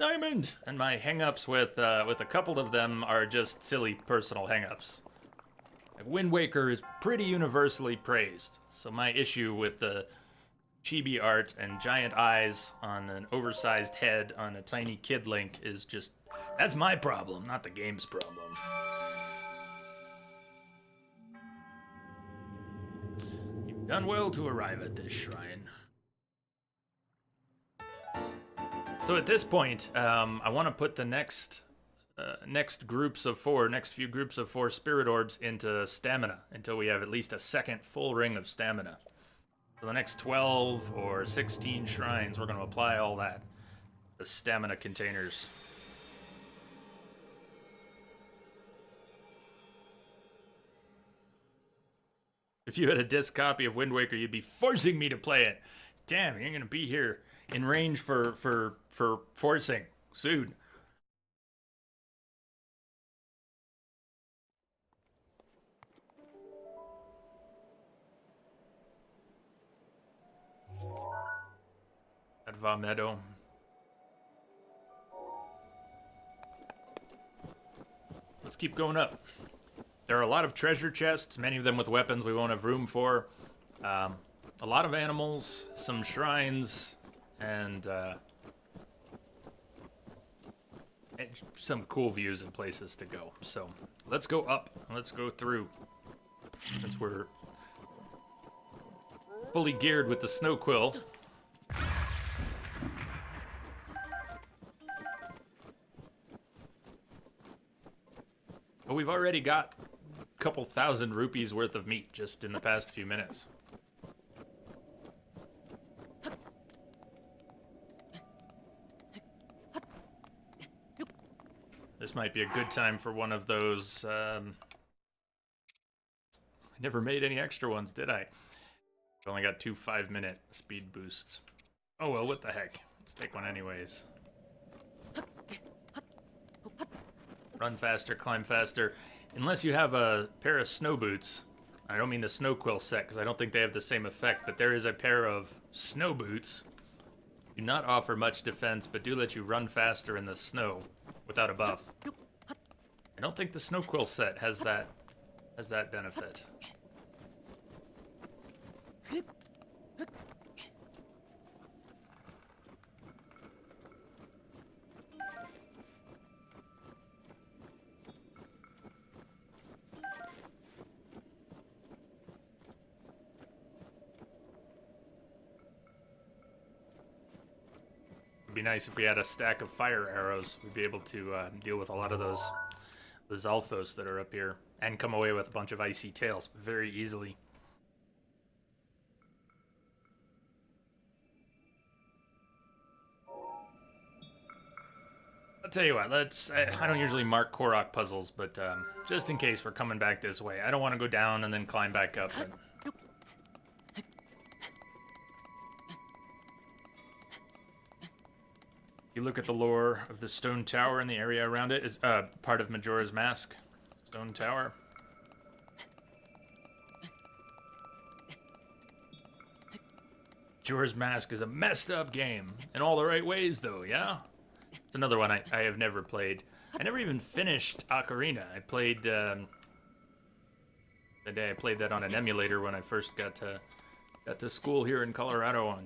Diamond! And my hang-ups with a couple of them are just silly personal hang-ups. Like Wind Waker is pretty universally praised, so my issue with the chibi art and giant eyes on an oversized head on a tiny kid Link is just... that's my problem, not the game's problem. You've done well to arrive at this shrine. So at this point, I want to put the next few groups of four spirit orbs into stamina until we have at least a second full ring of stamina. For the next 12 or 16 shrines, we're going to apply all that. The stamina containers. If you had a disc copy of Wind Waker, you'd be forcing me to play it. Damn, you're going to be here in range for forcing soon. At Meadow. Let's keep going up. There are a lot of treasure chests, many of them with weapons we won't have room for. A lot of animals, some shrines, and some cool views and places to go. So let's go up. Let's go through. Since we're fully geared with the snow quill. But we've already got a couple thousand rupees worth of meat just in the past few minutes. This might be a good time for one of those, I never made any extra ones, did I? I've only got 2 5-minute speed boosts. Oh well, what the heck. Let's take one anyways. Run faster, climb faster. Unless you have a pair of snow boots. I don't mean the snow quill set, because I don't think they have the same effect, but there is a pair of snow boots. Do not offer much defense, but do let you run faster in the snow without a buff. I don't think the snow quill set has that benefit. It'd be nice if we had a stack of fire arrows. We'd be able to deal with a lot of those the Zalfos that are up here and come away with a bunch of icy tails very easily. I'll tell you what, I don't usually mark Korok puzzles, but just in case we're coming back this way. I don't want to go down and then climb back up. But... you look at the lore of the stone tower and the area around it is part of Majora's Mask. Stone tower. Majora's Mask is a messed up game in all the right ways, though, yeah? It's another one I have never played. I never even finished Ocarina. I played, the day I played that on an emulator when I first got to school here in Colorado.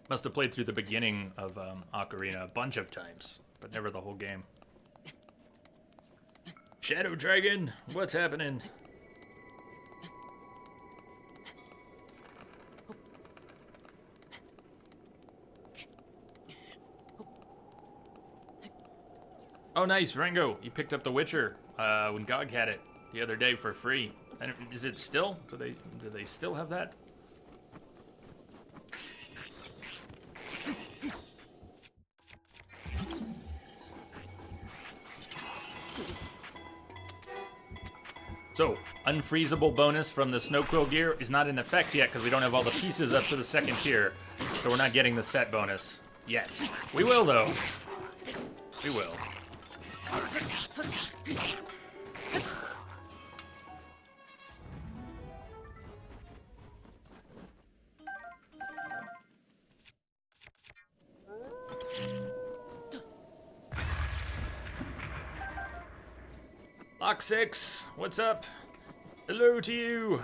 Must have played through the beginning of Ocarina a bunch of times, but never the whole game. Shadow Dragon, what's happening? Oh, nice, Rango. You picked up The Witcher when GOG had it. the other day for free. And is it still? Do they still have that? So, unfreezable bonus from the Snow Quill gear is not in effect yet because we don't have all the pieces up to the second tier. So we're not getting the set bonus yet. We will, though. We will. Lock 6, what's up? Hello to you.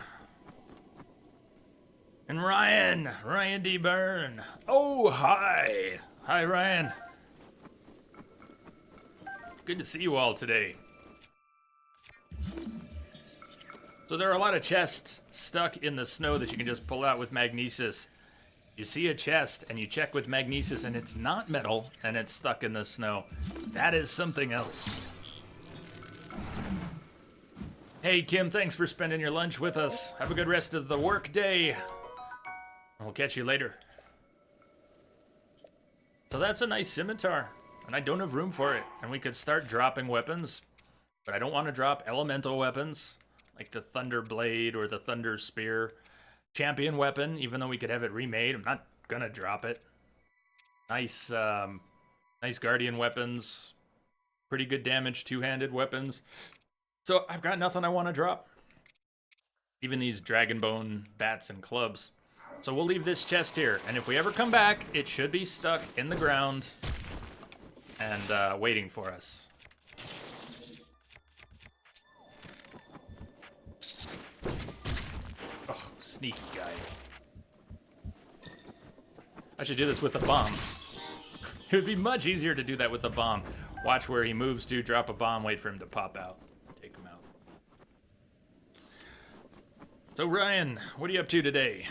And Ryan D. Byrne. Oh, hi. Hi, Ryan. Good to see you all today. So there are a lot of chests stuck in the snow that you can just pull out with magnesis. You see a chest and you check with magnesis and it's not metal and it's stuck in the snow. That is something else. Hey, Kim, thanks for spending your lunch with us. Have a good rest of the work day. We'll catch you later. So that's a nice scimitar, and I don't have room for it. And we could start dropping weapons, but I don't want to drop elemental weapons, like the Thunder Blade or the Thunder Spear. Champion weapon, even though we could have it remade, I'm not gonna drop it. Nice Guardian weapons. Pretty good damage, two-handed weapons. So I've got nothing I want to drop. Even these Dragonbone bats and clubs. So we'll leave this chest here. And if we ever come back, it should be stuck in the ground and waiting for us. Oh, sneaky guy. I should do this with a bomb. It would be much easier to do that with a bomb. Watch where he moves to, drop a bomb, wait for him to pop out. Take him out. So Ryan, what are you up to today?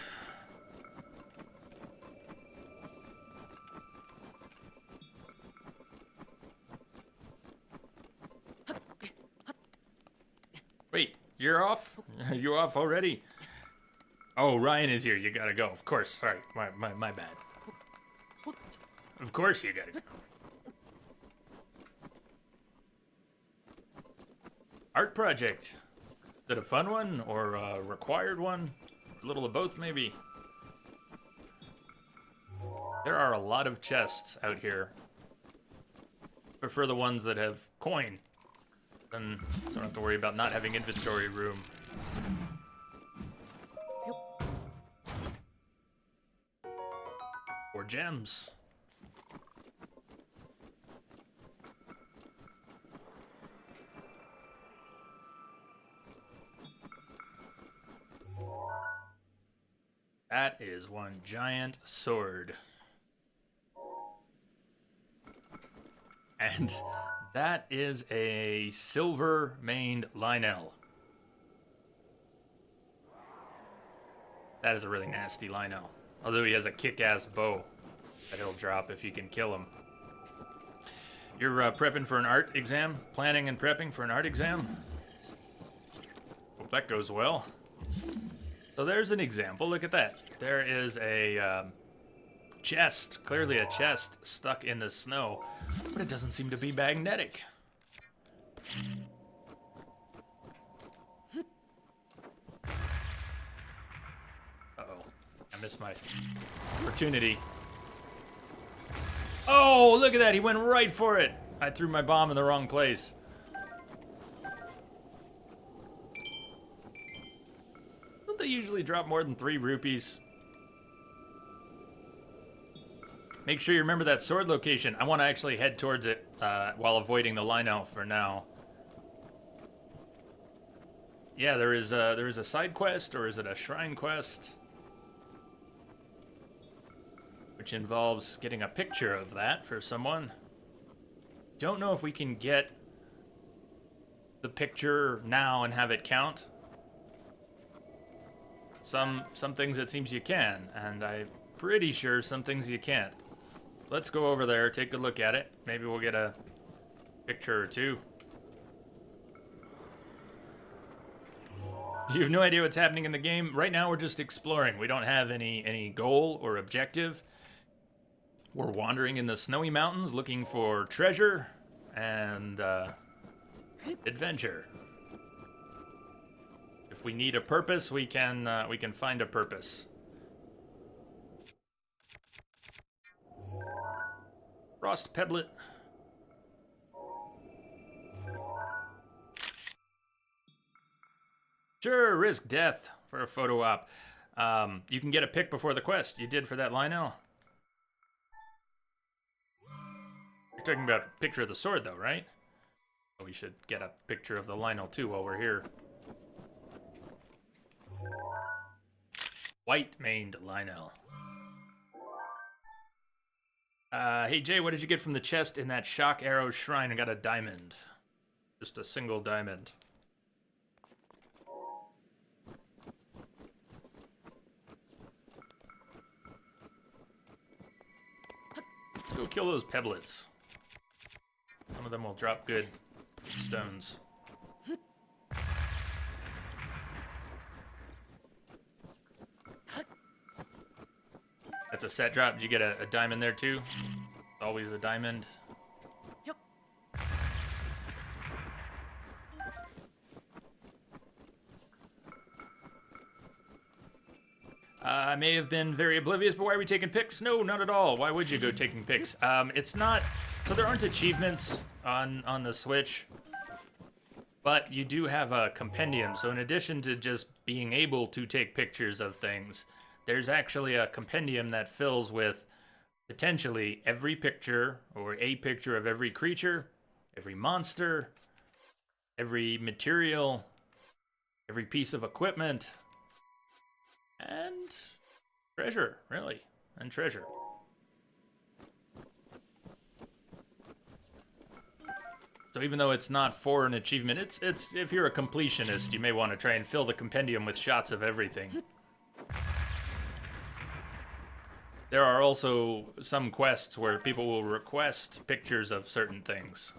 Wait, you're off? You off already? Oh, Ryan is here. You gotta go. Of course. Sorry. My bad. Of course you gotta go. Art project. Is it a fun one or a required one? A little of both, maybe. There are a lot of chests out here. Prefer the ones that have coin. Then don't have to worry about not having inventory room. Or gems. That is one giant sword. And that is a silver-maned Lionel. That is a really nasty Lionel. Although he has a kick-ass bow that he'll drop if you can kill him. You're prepping for an art exam? Planning and prepping for an art exam? Hope that goes well. So there's an example. Look at that. There is a chest, clearly a chest stuck in the snow, but it doesn't seem to be magnetic. Uh-oh. I missed my opportunity. Oh, look at that. He went right for it. I threw my bomb in the wrong place. Don't they usually drop more than 3 rupees? Make sure you remember that sword location. I want to actually head towards it while avoiding the Lionel for now. Yeah, there is a side quest, or is it a shrine quest? Which involves getting a picture of that for someone. Don't know if we can get the picture now and have it count. Some things it seems you can, and I'm pretty sure some things you can't. Let's go over there, take a look at it. Maybe we'll get a picture or two. You have no idea what's happening in the game. Right now, we're just exploring. We don't have any goal or objective. We're wandering in the snowy mountains looking for treasure and adventure. If we need a purpose, we can find a purpose. Frost Pebblet. Sure, risk death for a photo op. You can get a pic before the quest. You did for that Lionel. You're talking about a picture of the sword, though, right? Oh, we should get a picture of the Lionel, too, while we're here. White-maned Lionel. Hey, Jay, what did you get from the chest in that Shock Arrow Shrine? I got a diamond. Just a single diamond. Let's go kill those pebblets. Some of them will drop good stones. That's a set drop. Did you get a diamond there too? Always a diamond. I may have been very oblivious, but why are we taking pics? No, not at all. Why would you go taking pics? It's not... So there aren't achievements on the Switch, but you do have a compendium. So in addition to just being able to take pictures of things, there's actually a compendium that fills with potentially every picture or a picture of every creature, every monster, every material, every piece of equipment, and treasure, really, and treasure. So even though it's not for an achievement, it's if you're a completionist, you may want to try and fill the compendium with shots of everything. There are also some quests where people will request pictures of certain things.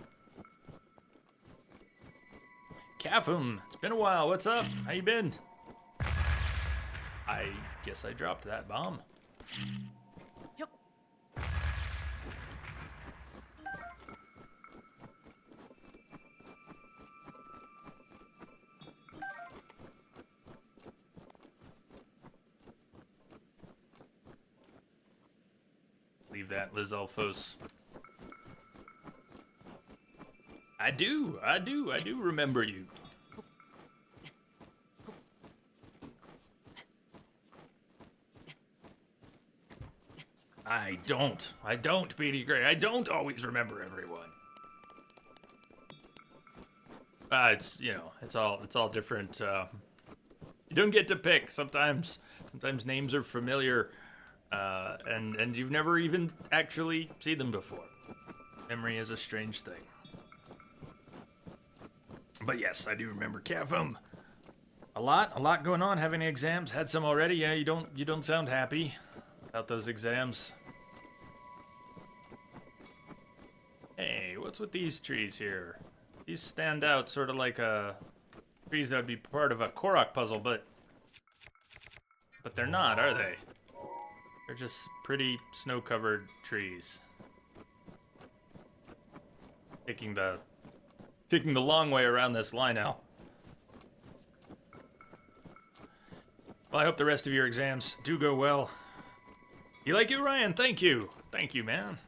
Kafum, it's been a while. What's up? How you been? I guess I dropped that bomb. Leave that, Liz Alphos. I do remember you. I don't, Petey Gray. I don't always remember everyone. It's, you know, it's all different. You don't get to pick. Sometimes names are familiar, and you've never even actually seen them before. Memory is a strange thing. But yes, I do remember Kafum. A lot going on. Having exams, had some already. Yeah, you don't sound happy about those exams. Hey, what's with these trees here? These stand out sort of like trees that would be part of a Korok puzzle, but they're not, are they? They're just pretty snow-covered trees. Taking the long way around this line now. Well, I hope the rest of your exams do go well. You like it, Ryan? Thank you. Thank you, man.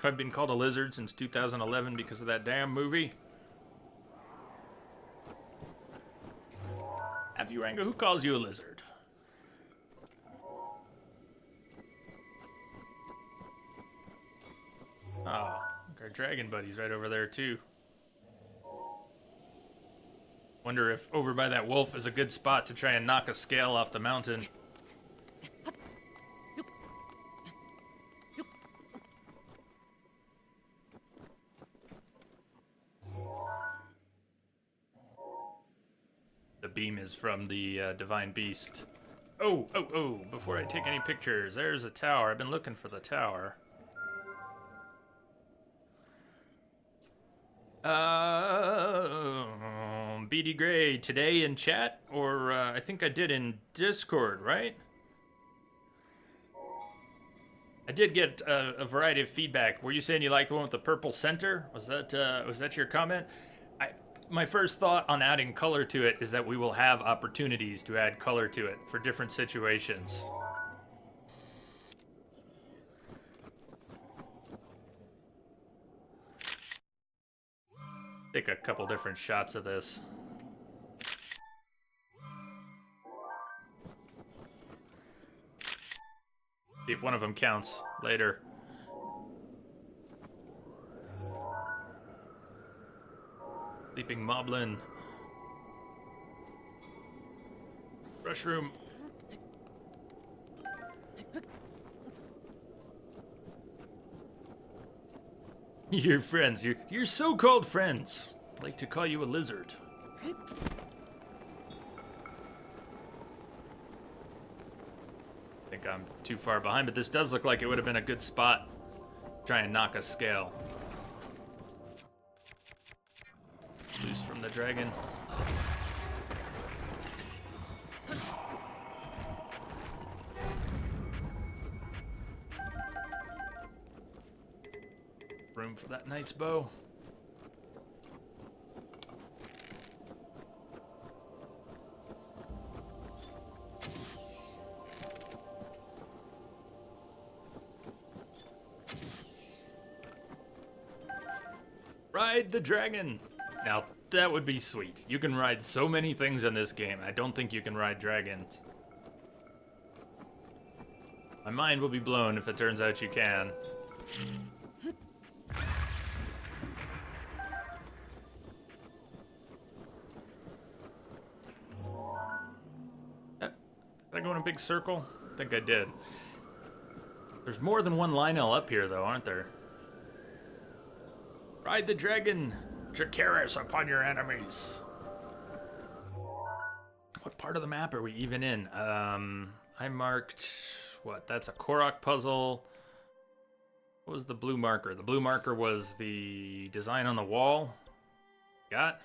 I've been called a lizard since 2011 because of that damn movie. Have you, Rango? Who calls you a lizard? Oh, our dragon buddy's right over there, too. Wonder if over by that wolf is a good spot to try and knock a scale off the mountain. The beam is from the Divine Beast. Oh, before I take any pictures, there's a tower. I've been looking for the tower. BD Gray, today in chat, or I think I did in Discord, right? I did get a variety of feedback. Were you saying you liked the one with the purple center? Was that your comment? My first thought on adding color to it is that we will have opportunities to add color to it for different situations. Take a couple different shots of this. See if one of them counts later. Sleeping Moblin. Brush room. Your friends, your so-called friends, like to call you a lizard. I think I'm too far behind, but this does look like it would have been a good spot to try and knock a scale. Loose from the dragon. Room for that knight's bow. Ride the dragon! Now, that would be sweet. You can ride so many things in this game. I don't think you can ride dragons. My mind will be blown if it turns out you can. Did I go in a big circle? I think I did. There's more than one Lionel up here, though, aren't there? Ride the dragon! Dracarys upon your enemies! What part of the map are we even in? I marked... what? That's a Korok puzzle. What was the blue marker? The blue marker was the design on the wall. Got?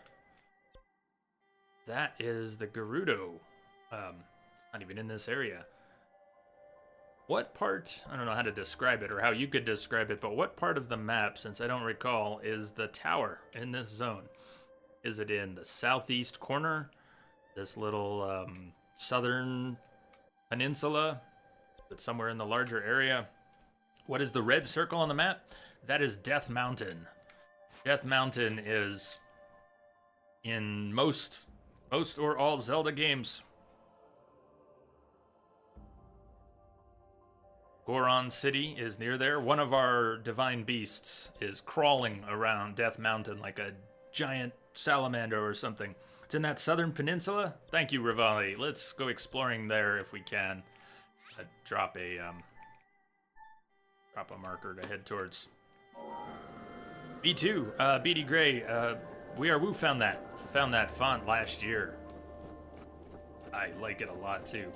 That is the Gerudo. It's not even in this area. What part, I don't know how to describe it or how you could describe it, but what part of the map, since I don't recall, is the tower in this zone? Is it in the southeast corner? This little southern peninsula? It's somewhere in the larger area. What is the red circle on the map? That is Death Mountain. Death Mountain is in most or all Zelda games. Goron City is near there. One of our divine beasts is crawling around Death Mountain like a giant salamander or something. It's in that southern peninsula. Thank you, Rivali. Let's go exploring there if we can. Drop a marker to head towards. B2, BD Gray, We Are Woo found that font last year. I like it a lot too.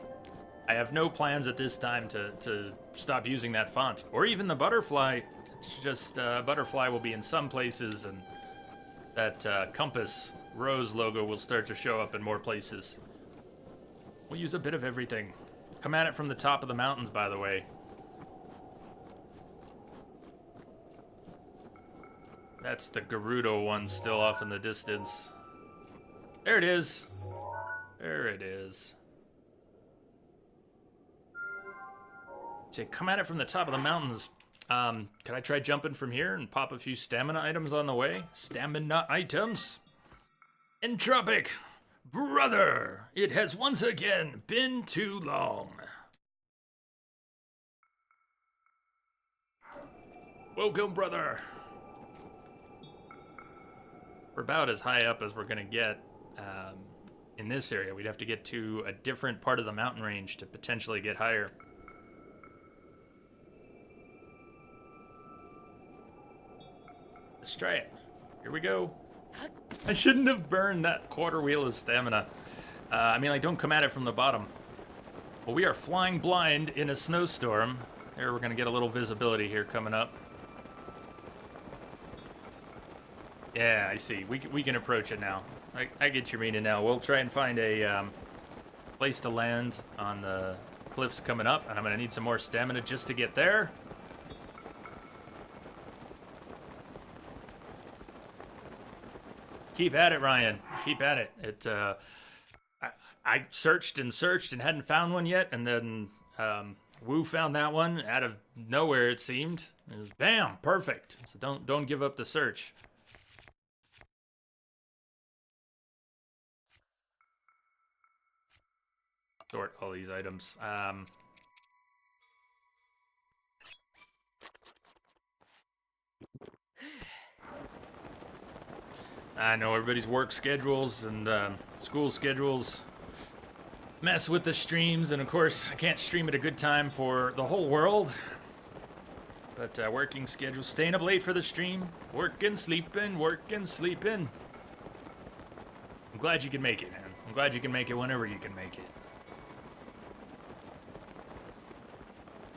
I have no plans at this time to stop using that font, or even the butterfly. It's just butterfly will be in some places, and that compass rose logo will start to show up in more places. We'll use a bit of everything. Come at it from the top of the mountains, by the way. That's the Gerudo one still off in the distance. There it is. There it is. So come at it from the top of the mountains. Can I try jumping from here and pop a few stamina items on the way? Stamina items? Entropic! Brother! It has once again been too long. Welcome, brother. We're about as high up as we're gonna get in this area. We'd have to get to a different part of the mountain range to potentially get higher. Let's try it. Here we go. I shouldn't have burned that quarter wheel of stamina. I mean, like, don't come at it from the bottom. Well, we are flying blind in a snowstorm. There, we're gonna get a little visibility here coming up. Yeah, I see. We can approach it now. I get your meaning now. We'll try and find a place to land on the cliffs coming up, and I'm gonna need some more stamina just to get there. Keep at it, Ryan. Keep at it. I searched and searched and hadn't found one yet, and then Wu found that one out of nowhere. It seemed. It was bam, perfect. So don't give up the search. Sort all these items. I know everybody's work schedules and school schedules mess with the streams, and of course I can't stream at a good time for the whole world. But working schedule, staying up late for the stream, working, sleeping. I'm glad you can make it, man. I'm glad you can make it whenever you can make it.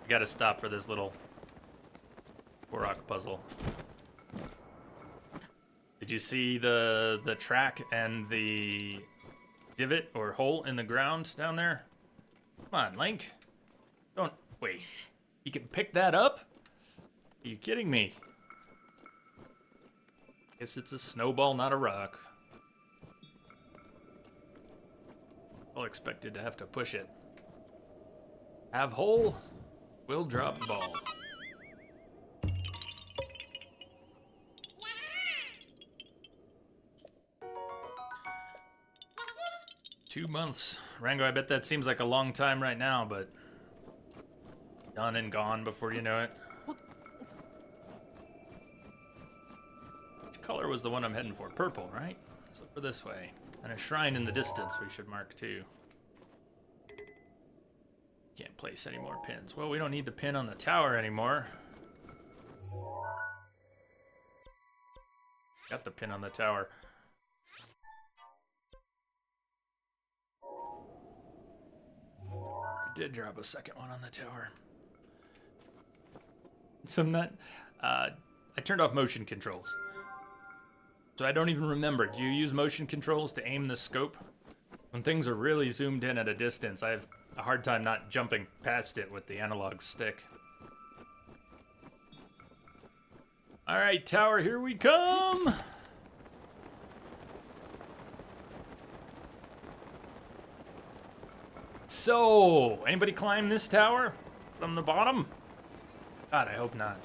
I gotta stop for this little rock puzzle. Did you see the track and the divot or hole in the ground down there? Come on, Link. Don't wait. You can pick that up? Are you kidding me? Guess it's a snowball, not a rock. All expected to have to push it. Have hole, will drop ball. 2 months. Rango, I bet that seems like a long time right now, but done and gone before you know it. Which color was the one I'm heading for? Purple, right? So for this way. And a shrine in the distance we should mark too. Can't place any more pins. Well, we don't need the pin on the tower anymore. Got the pin on the tower. Did drop a second one on the tower. So I'm not, I turned off motion controls. So I don't even remember. Do you use motion controls to aim the scope? When things are really zoomed in at a distance, I have a hard time not jumping past it with the analog stick. All right, tower, here we come. So, anybody climb this tower from the bottom? God, I hope not.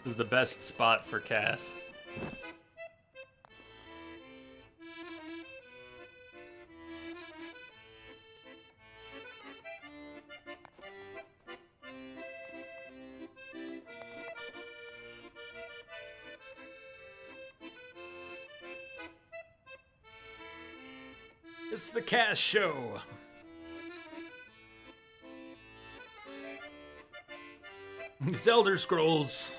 This is the best spot for Cass. It's the Cass Show. Zelda Scrolls.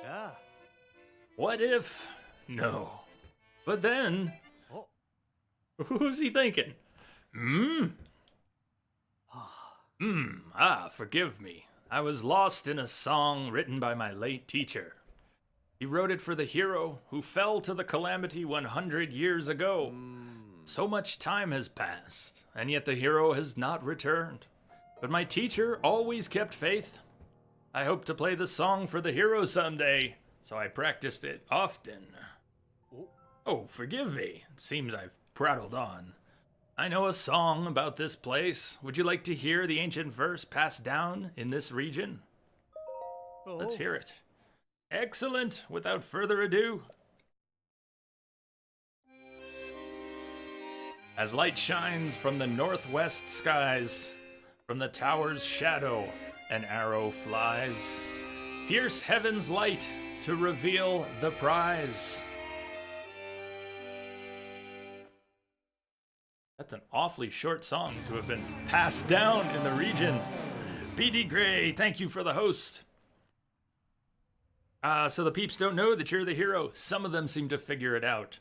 Yeah. What if? No. But then, who's he thinking? Forgive me. I was lost in a song written by my late teacher. He wrote it for the hero who fell to the calamity 100 years ago. So much time has passed, and yet the hero has not returned. But my teacher always kept faith. I hope to play the song for the hero someday, so I practiced it often. Oh, forgive me. It seems I've prattled on. I know a song about this place. Would you like to hear the ancient verse passed down in this region? Let's hear it. Excellent. Without further ado. As light shines from the northwest skies, from the tower's shadow, an arrow flies. Pierce heaven's light to reveal the prize. That's an awfully short song to have been passed down in the region. BD Gray, thank you for the host. So the peeps don't know that you're the hero. Some of them seem to figure it out.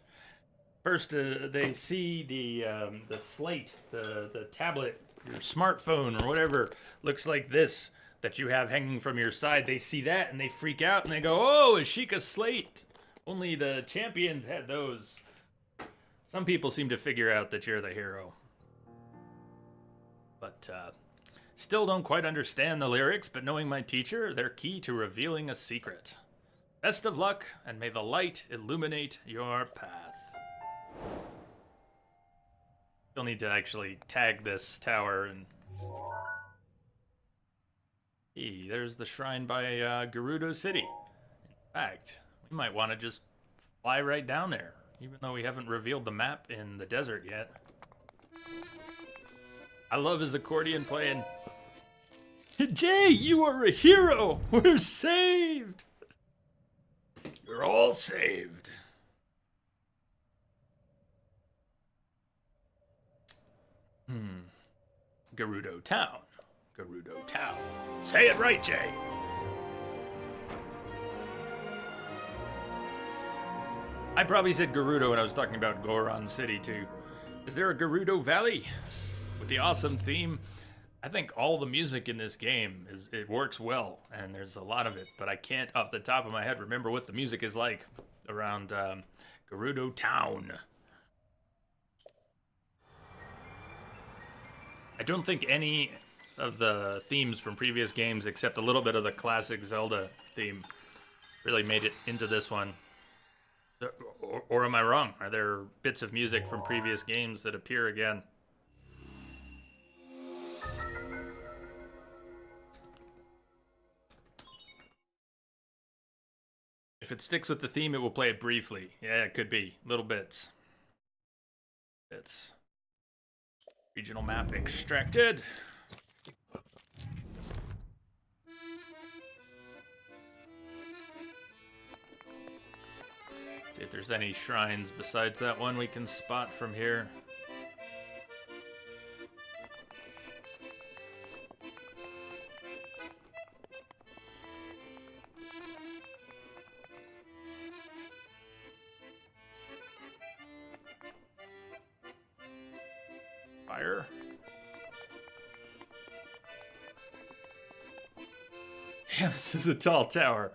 First, they see the slate, the tablet, your smartphone, or whatever looks like this that you have hanging from your side. They see that and they freak out and they go, "Oh, a Sheikah slate! Only the champions had those." Some people seem to figure out that you're the hero, but still don't quite understand the lyrics. But knowing my teacher, they're key to revealing a secret. Best of luck, and may the light illuminate your path. Still need to actually tag this tower and... Hey, there's the shrine by Gerudo City. In fact, we might want to just fly right down there, even though we haven't revealed the map in the desert yet. I love his accordion playing. Jay, you are a hero! We're saved! You're all saved. Gerudo Town. Gerudo Town. Say it right, Jay. I probably said Gerudo when I was talking about Goron City, too. Is there a Gerudo Valley? With the awesome theme? I think all the music in this game, it works well, and there's a lot of it, but I can't, off the top of my head, remember what the music is like around Gerudo Town. I don't think any of the themes from previous games, except a little bit of the classic Zelda theme, really made it into this one. Or am I wrong? Are there bits of music from previous games that appear again? If it sticks with the theme, it will play it briefly. Yeah, it could be. Little bits. Regional map extracted. See if there's any shrines besides that one we can spot from here. Fire. Damn, this is a tall tower.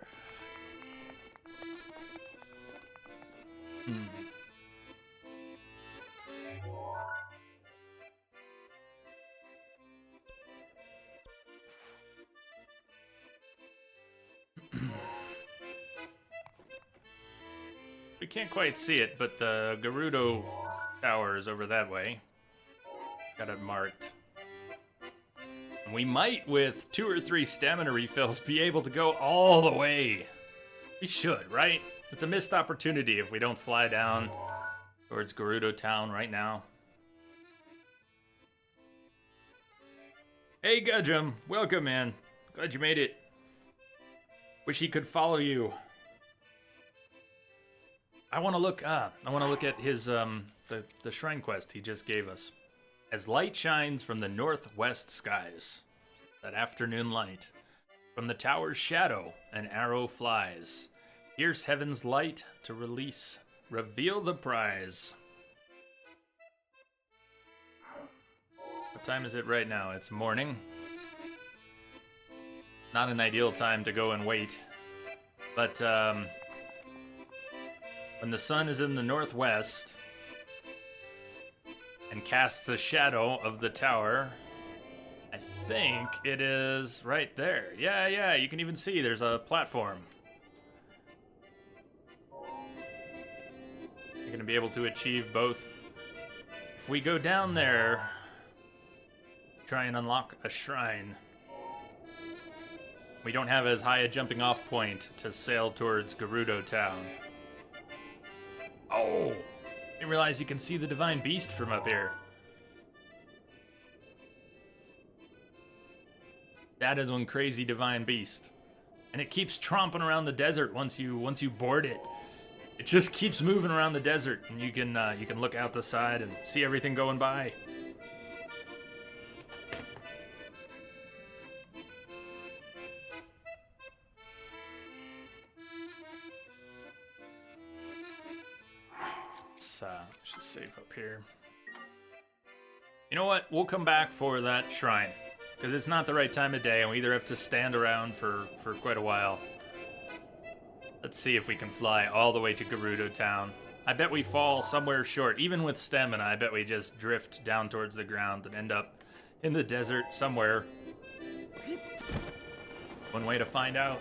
We can't quite see it, but the Gerudo Tower is over that way. Got it marked. And we might, with 2 or 3 stamina refills, be able to go all the way. We should, right? It's a missed opportunity if we don't fly down towards Gerudo Town right now. Hey, Gudjum. Welcome, man. Glad you made it. Wish he could follow you. I want to look at his the shrine quest he just gave us. As light shines from the northwest skies, that afternoon light, from the tower's shadow, an arrow flies. Pierce heaven's light to reveal the prize. What time is it right now? It's morning. Not an ideal time to go and wait, but when the sun is in the northwest and casts a shadow of the tower, I think it is right there. Yeah, you can even see there's a platform. You're gonna be able to achieve both. If we go down there, try and unlock a shrine, we don't have as high a jumping off point to sail towards Gerudo Town. Oh! Didn't realize you can see the Divine Beast from up here. That is one crazy Divine Beast. And it keeps tromping around the desert once you board it. It just keeps moving around the desert, and you can look out the side and see everything going by. up here. You know what? We'll come back for that shrine. Because it's not the right time of day, and we either have to stand around for quite a while. Let's see if we can fly all the way to Gerudo Town. I bet we fall somewhere short. Even with stamina, I bet we just drift down towards the ground and end up in the desert somewhere. One way to find out.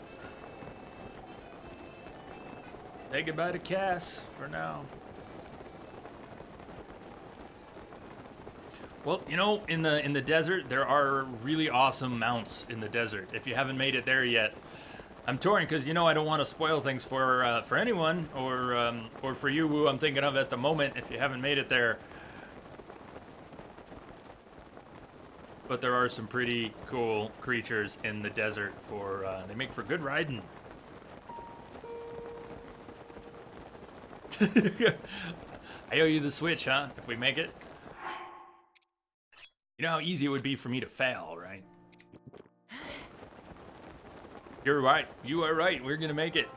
Say goodbye to Cass for now. Well, you know, in the desert, there are really awesome mounts in the desert. If you haven't made it there yet, I'm torn because, you know, I don't want to spoil things for anyone or for you, who I'm thinking of at the moment, if you haven't made it there. But there are some pretty cool creatures in the desert they make for good riding. I owe you the Switch, huh? If we make it. You know how easy it would be for me to fail, right? You're right. You are right. We're gonna make it.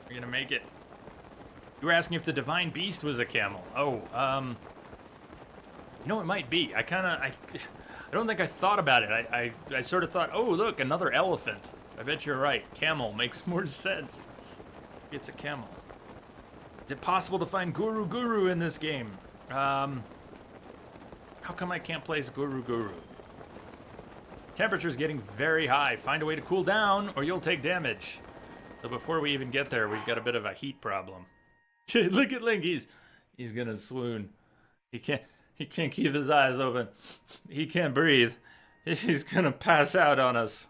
We're gonna make it. You were asking if the Divine Beast was a camel. Oh, you know, it might be. I don't think I thought about it. I sort of thought, oh, look, another elephant. I bet you're right. Camel makes more sense. It's a camel. Is it possible to find Guru in this game? How come I can't place Guru? Temperature's getting very high. Find a way to cool down or you'll take damage. So before we even get there, we've got a bit of a heat problem. Look at Link, he's gonna swoon. He can't keep his eyes open. He can't breathe. He's gonna pass out on us.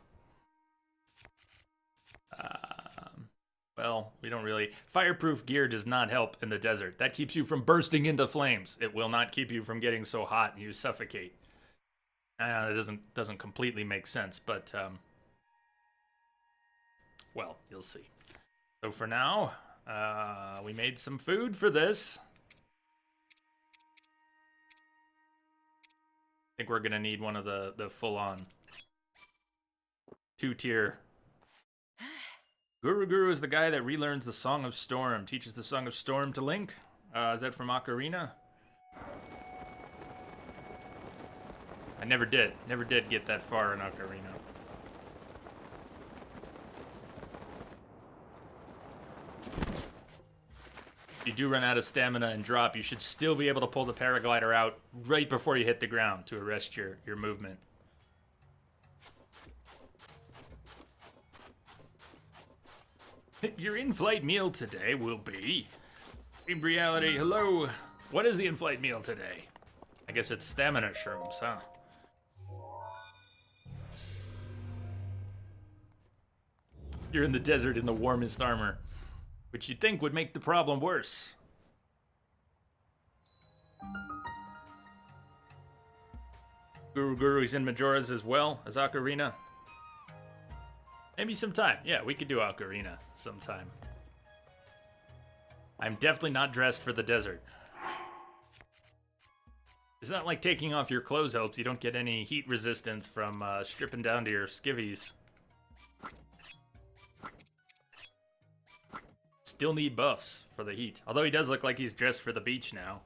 Well, we don't really... Fireproof gear does not help in the desert. That keeps you from bursting into flames. It will not keep you from getting so hot and you suffocate. It doesn't completely make sense, but... well, you'll see. So for now, we made some food for this. I think we're gonna need one of the full-on 2-tier. Guru is the guy that relearns the Song of Storm, teaches the Song of Storm to Link. Is that from Ocarina? I never did get that far in Ocarina. If you do run out of stamina and drop, you should still be able to pull the paraglider out right before you hit the ground to arrest your movement. Your in-flight meal today will be... In reality, hello. What is the in-flight meal today? I guess it's stamina shrooms, huh? You're in the desert in the warmest armor, which you'd think would make the problem worse. Guru's in Majora's as well as Ocarina. Maybe sometime. Yeah, we could do Ocarina sometime. I'm definitely not dressed for the desert. It's not like taking off your clothes helps. You don't get any heat resistance from stripping down to your skivvies. Still need buffs for the heat. Although he does look like he's dressed for the beach now.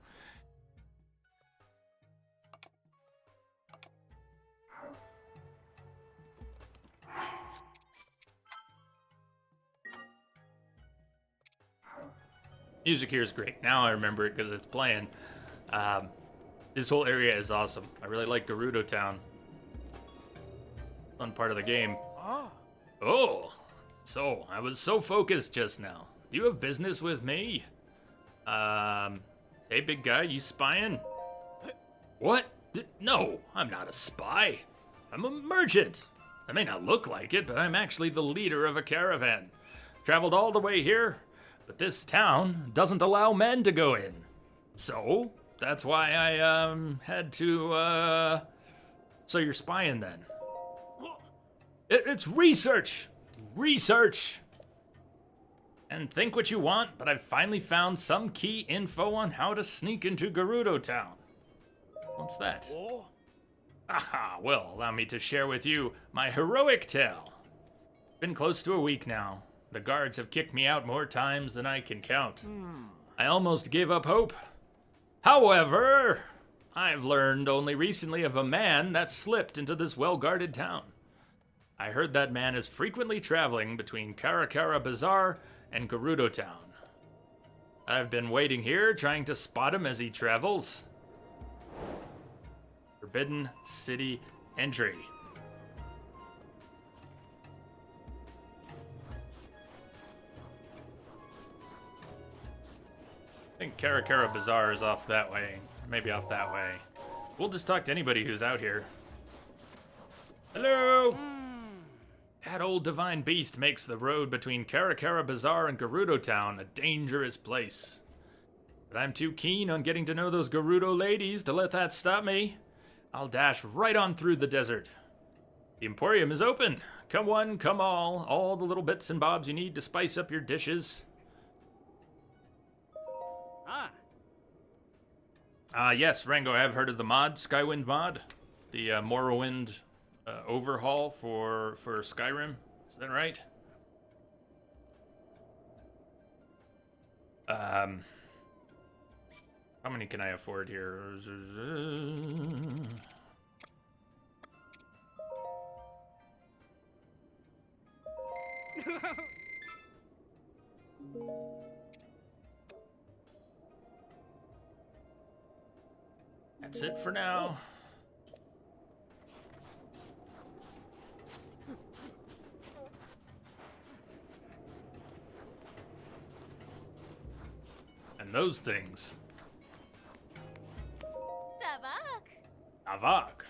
Music here is great. Now I remember it because it's playing. This whole area is awesome. I really like Gerudo Town. Fun part of the game. Oh, so I was so focused just now. Do you have business with me? Hey, big guy, you spying? What? No, I'm not a spy. I'm a merchant. I may not look like it, but I'm actually the leader of a caravan. Traveled all the way here. But this town doesn't allow men to go in. So, that's why I, had to, So you're spying then? It's research! Research! And think what you want, but I've finally found some key info on how to sneak into Gerudo Town. What's that? Aha, well, allow me to share with you my heroic tale. Been close to a week now. The guards have kicked me out more times than I can count. I almost gave up hope. However, I've learned only recently of a man that slipped into this well-guarded town. I heard that man is frequently traveling between Karakara Bazaar and Gerudo Town. I've been waiting here, trying to spot him as he travels. Forbidden City entry. I think Karakara Bazaar is off that way. Maybe off that way. We'll just talk to anybody who's out here. Hello! That old divine beast makes the road between Karakara Bazaar and Gerudo Town a dangerous place. But I'm too keen on getting to know those Gerudo ladies to let that stop me. I'll dash right on through the desert. The Emporium is open. Come one, come all the little bits and bobs you need to spice up your dishes. Yes, Rango, I have heard of the mod, Skywind mod. The Morrowind overhaul for Skyrim. Is that right? How many can I afford here? That's it for now. And those things. Avak.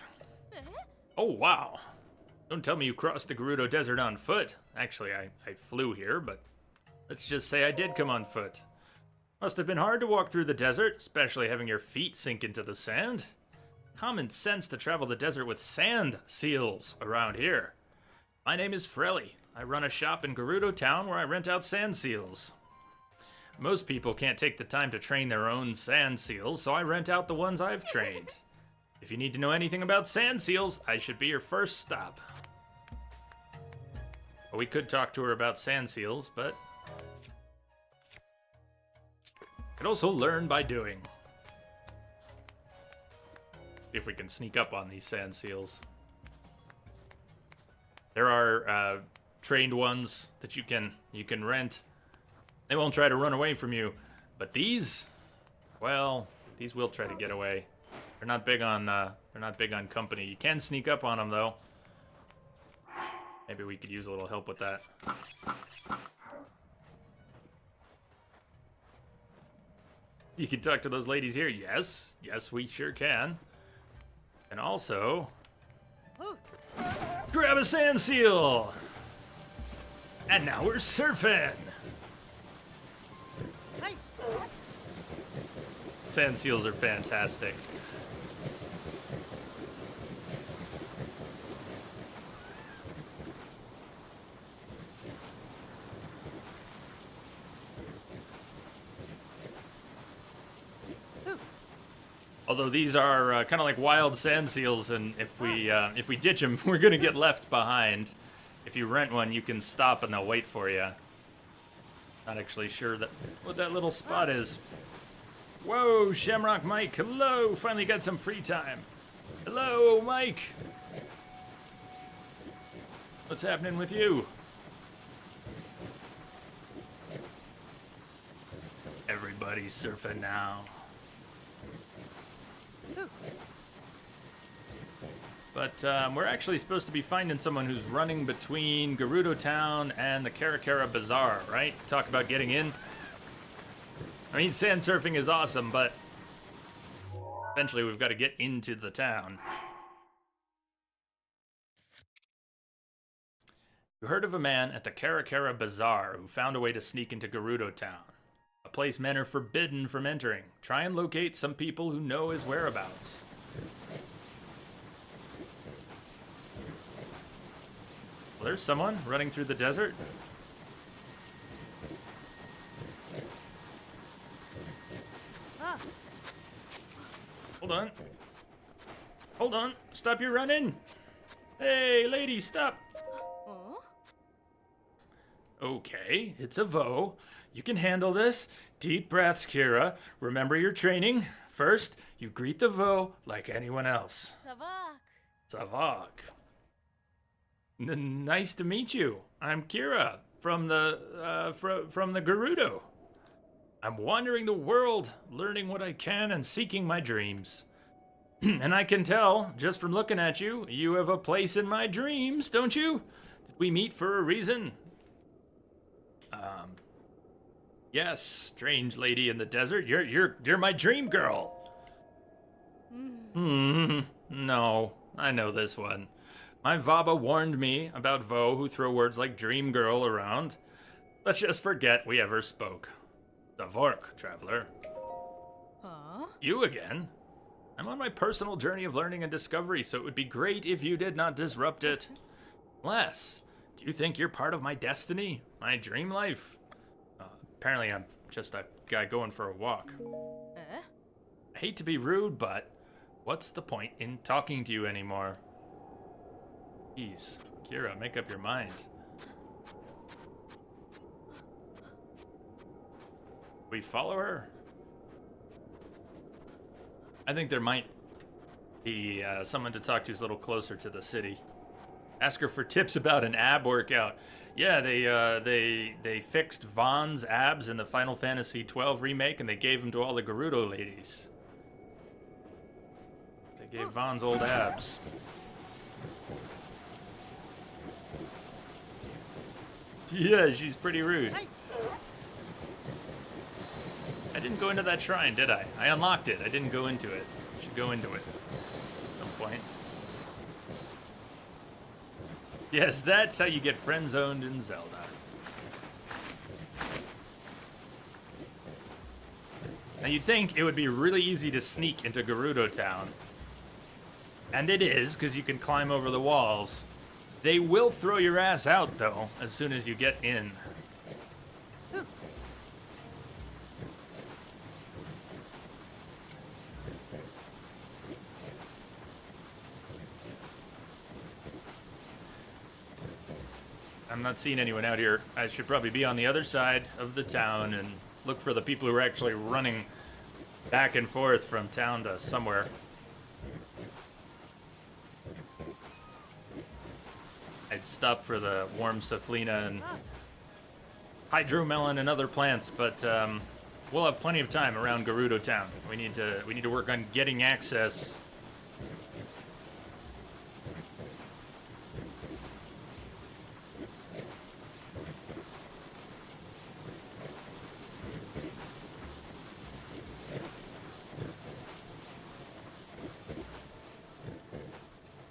Oh, wow. Don't tell me you crossed the Gerudo Desert on foot. Actually, I flew here, but let's just say I did come on foot. Must have been hard to walk through the desert, especially having your feet sink into the sand. Common sense to travel the desert with sand seals around here. My name is Frelly. I run a shop in Gerudo Town where I rent out sand seals. Most people can't take the time to train their own sand seals, so I rent out the ones I've trained. If you need to know anything about sand seals, I should be your first stop. Well, we could talk to her about sand seals, but could also learn by doing. See if we can sneak up on these sand seals. There are trained ones that you can rent. They won't try to run away from you, but these, well, these will try to get away. They're not big on company. You can sneak up on them though. Maybe we could use a little help with that. You can talk to those ladies here. Yes, we sure can. And also, grab a sand seal. And now we're surfing. Sand seals are fantastic. Although these are kind of like wild sand seals, and if we ditch them, we're gonna get left behind. If you rent one, you can stop and they'll wait for you. Not actually sure what that little spot is. Whoa, Shamrock Mike, hello! Finally got some free time. Hello, Mike. What's happening with you? Everybody's surfing now. But we're actually supposed to be finding someone who's running between Gerudo Town and the Karakara Bazaar, right? Talk about getting in. I mean, sand surfing is awesome, but eventually we've got to get into the town. You heard of a man at the Karakara Bazaar who found a way to sneak into Gerudo Town. A place men are forbidden from entering. Try and locate some people who know his whereabouts. Well, there's someone running through the desert. Hold on. Hold on. Stop your running. Hey, lady, stop. Okay, it's a Vo. You can handle this. Deep breaths, Kira. Remember your training. first, you greet the Vo like anyone else. Savak. Savak. Nice to meet you. I'm Kira from the from the Gerudo. I'm wandering the world, learning what I can and seeking my dreams. And I can tell, just from looking at you, you have a place in my dreams, don't you? Did we meet for a reason? Yes, strange lady in the desert. You're my dream girl. No, I know this one. My Vaba warned me about Vo who throw words like dream girl around. Let's just forget we ever spoke. Davork, traveler. Huh? You again? I'm on my personal journey of learning and discovery, so it would be great if you did not disrupt it. Les, do you think you're part of my destiny? My dream life? Apparently I'm just a guy going for a walk. I hate to be rude, but what's the point in talking to you anymore? Jeez, Kira, make up your mind. We follow her? I think there might be someone to talk to who's a little closer to the city. Ask her for tips about an ab workout. Yeah, they fixed Vaughn's abs in the Final Fantasy XII remake, and they gave them to all the Gerudo ladies. They gave Vaughn's old abs. Yeah, she's pretty rude. I didn't go into that shrine, did I? I unlocked it. I didn't go into it. I should go into it at some point. Yes, that's how you get friend-zoned in Zelda. Now you'd think it would be really easy to sneak into Gerudo Town. And it is, because you can climb over the walls. They will throw your ass out, though, as soon as you get in. I'm not seeing anyone out here. I should probably be on the other side of the town and look for the people who are actually running back and forth from town to somewhere. I'd stop for the warm Saflina and hydromelon and other plants, but we'll have plenty of time around Gerudo Town. We need to work on getting access.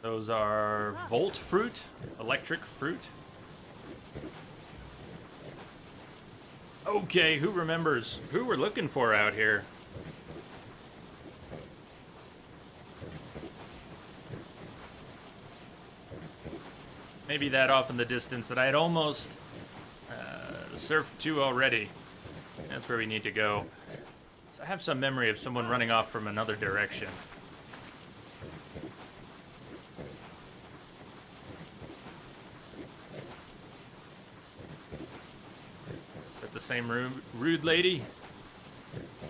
Those are Volt fruit, electric fruit. Okay, who remembers who we're looking for out here? Maybe that off in the distance that I had almost surfed to already. That's where we need to go. So I have some memory of someone running off from another direction. The same rude lady?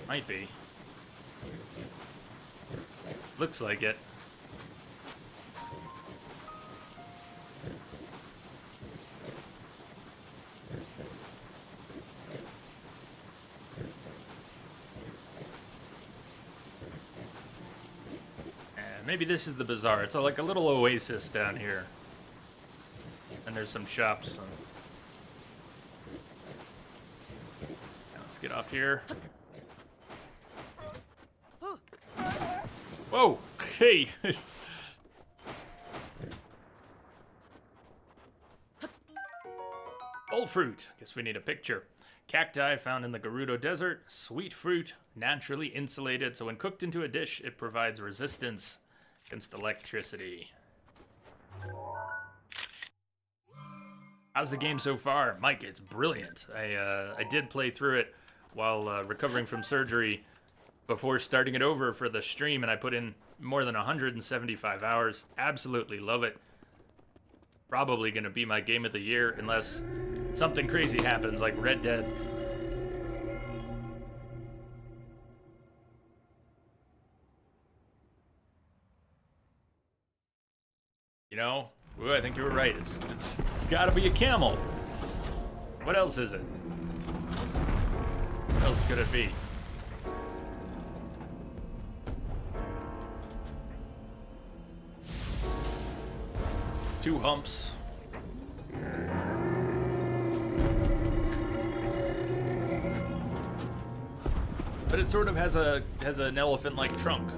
Might be. Looks like it. And maybe this is the bazaar. It's like a little oasis down here. And there's some shops. Let's get off here. Whoa! Hey! Old fruit. Guess we need a picture. Cacti found in the Gerudo Desert. Sweet fruit, naturally insulated, so when cooked into a dish, it provides resistance against electricity. How's the game so far? Mike, it's brilliant. I did play through it while recovering from surgery before starting it over for the stream, and I put in more than 175 hours. Absolutely love it. Probably going to be my game of the year unless something crazy happens like Red Dead. You know? Ooh, I think you were right. It's gotta be a camel. What else is it? What else could it be? Two humps. But it sort of has an elephant-like trunk.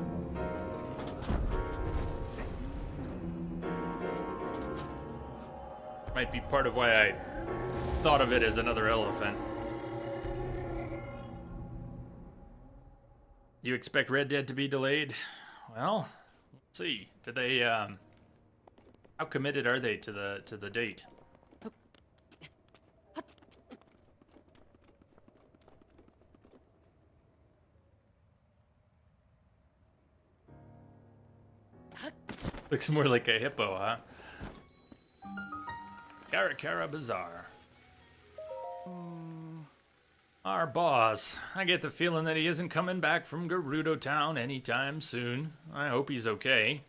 Might be part of why I thought of it as another elephant. You expect Red Dead to be delayed? Well, let's see. Did they how committed are they to the date? Looks more like a hippo, huh? Karakara Bazaar. Our boss. I get the feeling that he isn't coming back from Gerudo Town anytime soon. I hope he's okay.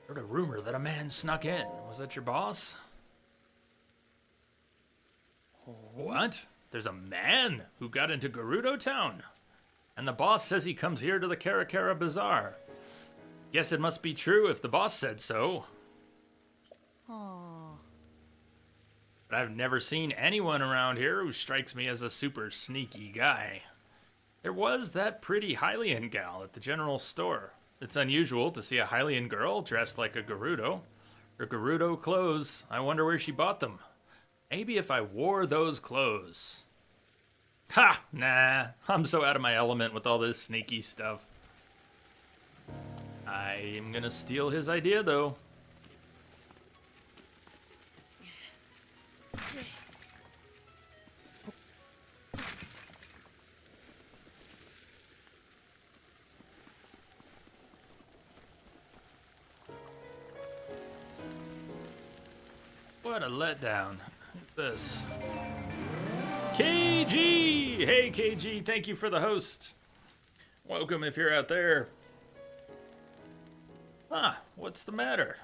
Heard a rumor that a man snuck in. Was that your boss? What? There's a man who got into Gerudo Town? And the boss says he comes here to the Karakara Bazaar. Guess it must be true if the boss said so. Oh. But I've never seen anyone around here who strikes me as a super sneaky guy. There was that pretty Hylian gal at the general store. It's unusual to see a Hylian girl dressed like a Gerudo. Her Gerudo clothes, I wonder where she bought them. Maybe if I wore those clothes. Ha! Nah, I'm so out of my element with all this sneaky stuff. I'm gonna steal his idea, though. What a letdown. Look at this. KG! Hey, KG, thank you for the host. Welcome if you're out there. Huh, what's the matter?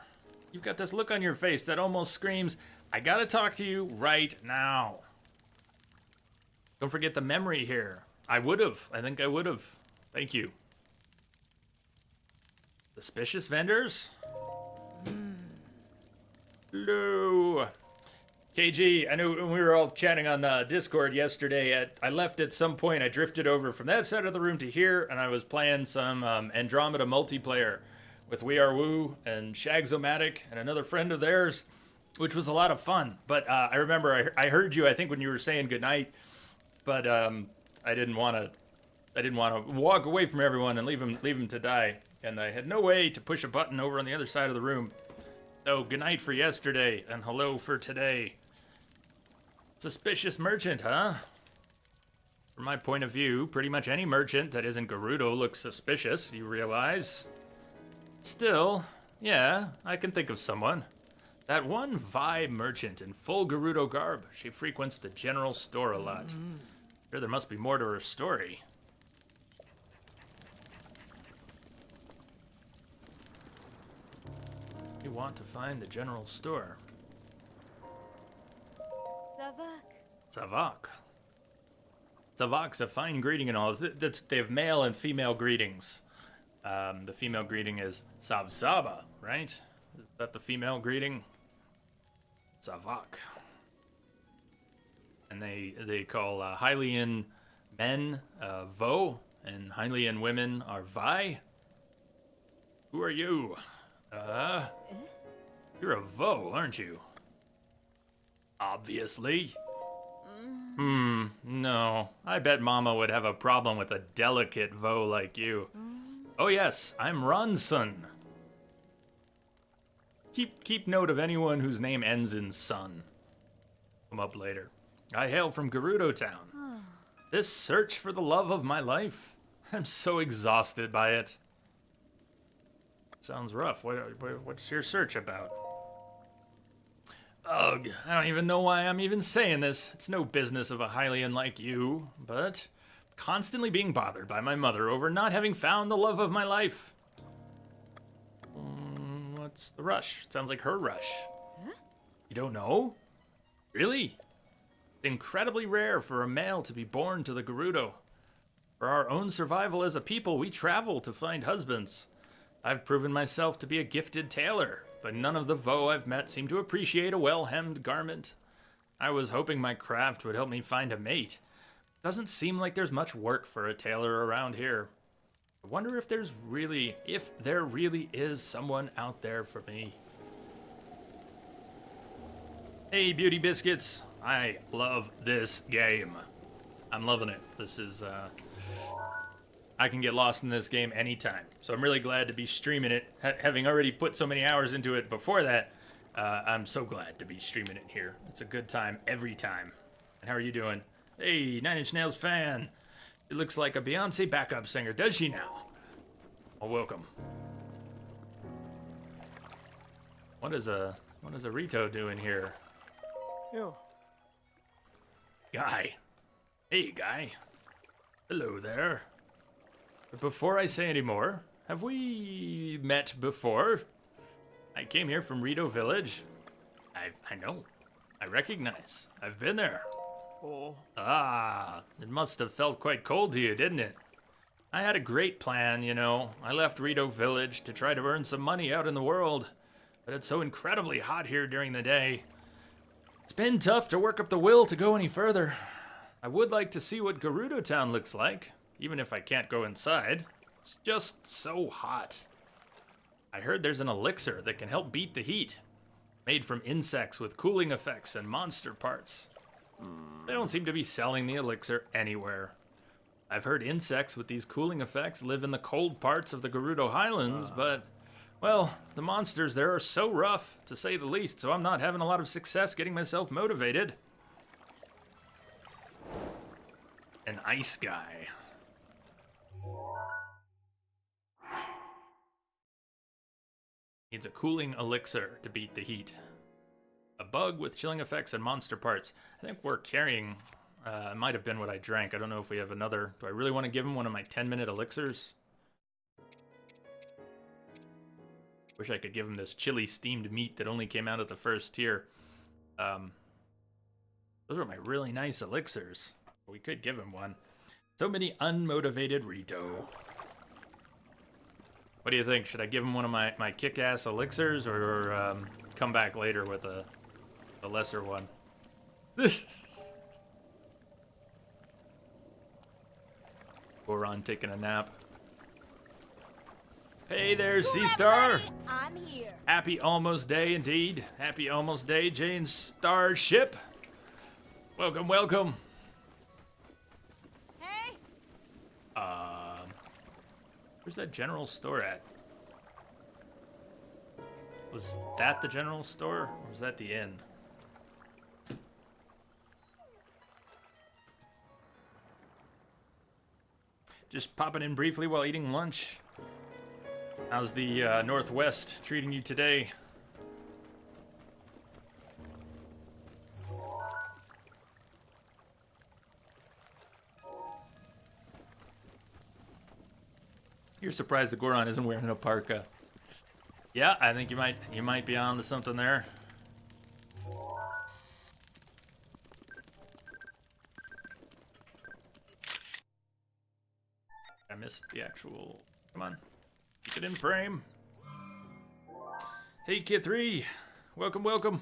You've got this look on your face that almost screams, I gotta talk to you right now. Don't forget the memory here. I would've. I think I would've. Thank you. Suspicious vendors? Hello. KG, I know when we were all chatting on Discord yesterday, I left at some point. I drifted over from that side of the room to here, and I was playing some Andromeda multiplayer with We Are Woo and Shagzomatic and another friend of theirs, which was a lot of fun. But I remember I heard you, I think, when you were saying goodnight, but I didn't want to walk away from everyone and leave them to die, and I had no way to push a button over on the other side of the room. So goodnight for yesterday and hello for today. Suspicious merchant, huh? From my point of view, pretty much any merchant that isn't Gerudo looks suspicious, you realize? Still, yeah, I can think of someone. That one Vi merchant in full Gerudo garb. She frequents the general store a lot. Sure, there must be more to her story. You want to find the general store. Savak. Savak. Savak's a fine greeting and all. They have male and female greetings. The female greeting is Savsaba, right? Is that the female greeting? Savak. And they call Hylian men Vo, and Hylian women are Vi. Who are you? You're a Vo, aren't you? Obviously. No. I bet Mama would have a problem with a delicate Vo like you. Oh yes, I'm Ronson. Keep note of anyone whose name ends in son. Come up later. I hail from Gerudo Town. This search for the love of my life? I'm so exhausted by it. Sounds rough. What's your search about? Ugh, I don't even know why I'm even saying this. It's no business of a Hylian like you, but constantly being bothered by my mother over not having found the love of my life. What's the rush? Sounds like her rush. Huh? You don't know? Really? Incredibly rare for a male to be born to the Gerudo. For our own survival as a people, we travel to find husbands. I've proven myself to be a gifted tailor, but none of the Vo I've met seem to appreciate a well-hemmed garment. I was hoping my craft would help me find a mate. Doesn't seem like there's much work for a tailor around here. I wonder if there really is someone out there for me. Hey, Beauty Biscuits. I love this game. I'm loving it. This is, I can get lost in this game anytime. So I'm really glad to be streaming it. Having already put so many hours into it before that, I'm so glad to be streaming it here. It's a good time every time. And how are you doing? Hey, Nine Inch Nails fan. It looks like a Beyonce backup singer, does she now? Well, welcome. What is a Rito doing here? Ew. Guy. Hey, Guy. Hello there. But before I say any more, have we met before? I came here from Rito Village. I know. I recognize. I've been there. Oh. Ah, it must have felt quite cold to you, didn't it? I had a great plan, you know. I left Rito Village to try to earn some money out in the world, but it's so incredibly hot here during the day. It's been tough to work up the will to go any further. I would like to see what Gerudo Town looks like, even if I can't go inside. It's just so hot. I heard there's an elixir that can help beat the heat, made from insects with cooling effects and monster parts. They don't seem to be selling the elixir anywhere. I've heard insects with these cooling effects live in the cold parts of the Gerudo Highlands, but, well, the monsters there are so rough, to say the least, so I'm not having a lot of success getting myself motivated. An ice guy. Needs a cooling elixir to beat the heat. A bug with chilling effects and monster parts. I think we're carrying, it might have been what I drank. I don't know if we have another. Do I really want to give him one of my 10-minute elixirs? Wish I could give him this chili steamed meat that only came out at the first tier. Those are my really nice elixirs. We could give him one. So many unmotivated Rito. What do you think? Should I give him one of my kick-ass elixirs or come back later with a lesser one? Goron taking a nap. Hey there, Seastar! I'm here. Happy almost day indeed. Happy almost day, Jane's starship. Welcome, welcome. Hey. Where's that general store at? Was that the general store, or was that the inn? Just popping in briefly while eating lunch. How's the Northwest treating you today? You're surprised that Goron isn't wearing a parka. Yeah, I think you might be on to something there. I missed the actual. Come on, keep it in frame. Hey, Kid 3, welcome, welcome.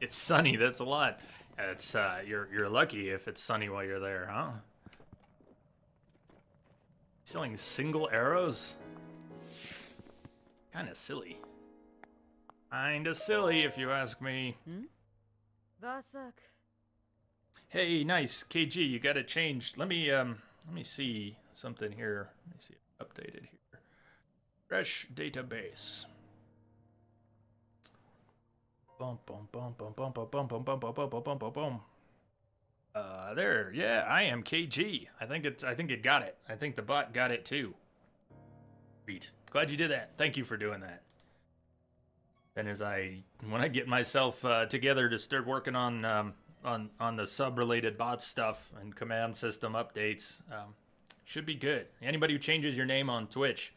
It's sunny. That's a lot. It's you're lucky if it's sunny while you're there, huh? Selling single arrows? Kind of silly. Kinda silly, if you ask me. Vasak. Hey, nice KG. You got it changed. Let me see something here. Let me see it updated here. Fresh database. Bum bum bum bum bum bum bum bum bum bum bum bum bum bum. There. Yeah, I am KG. I think it got it. I think the bot got it too. Sweet. Glad you did that. Thank you for doing that. And when I get myself together to start working on the sub-related bot stuff and command system updates, should be good. Anybody who changes your name on Twitch,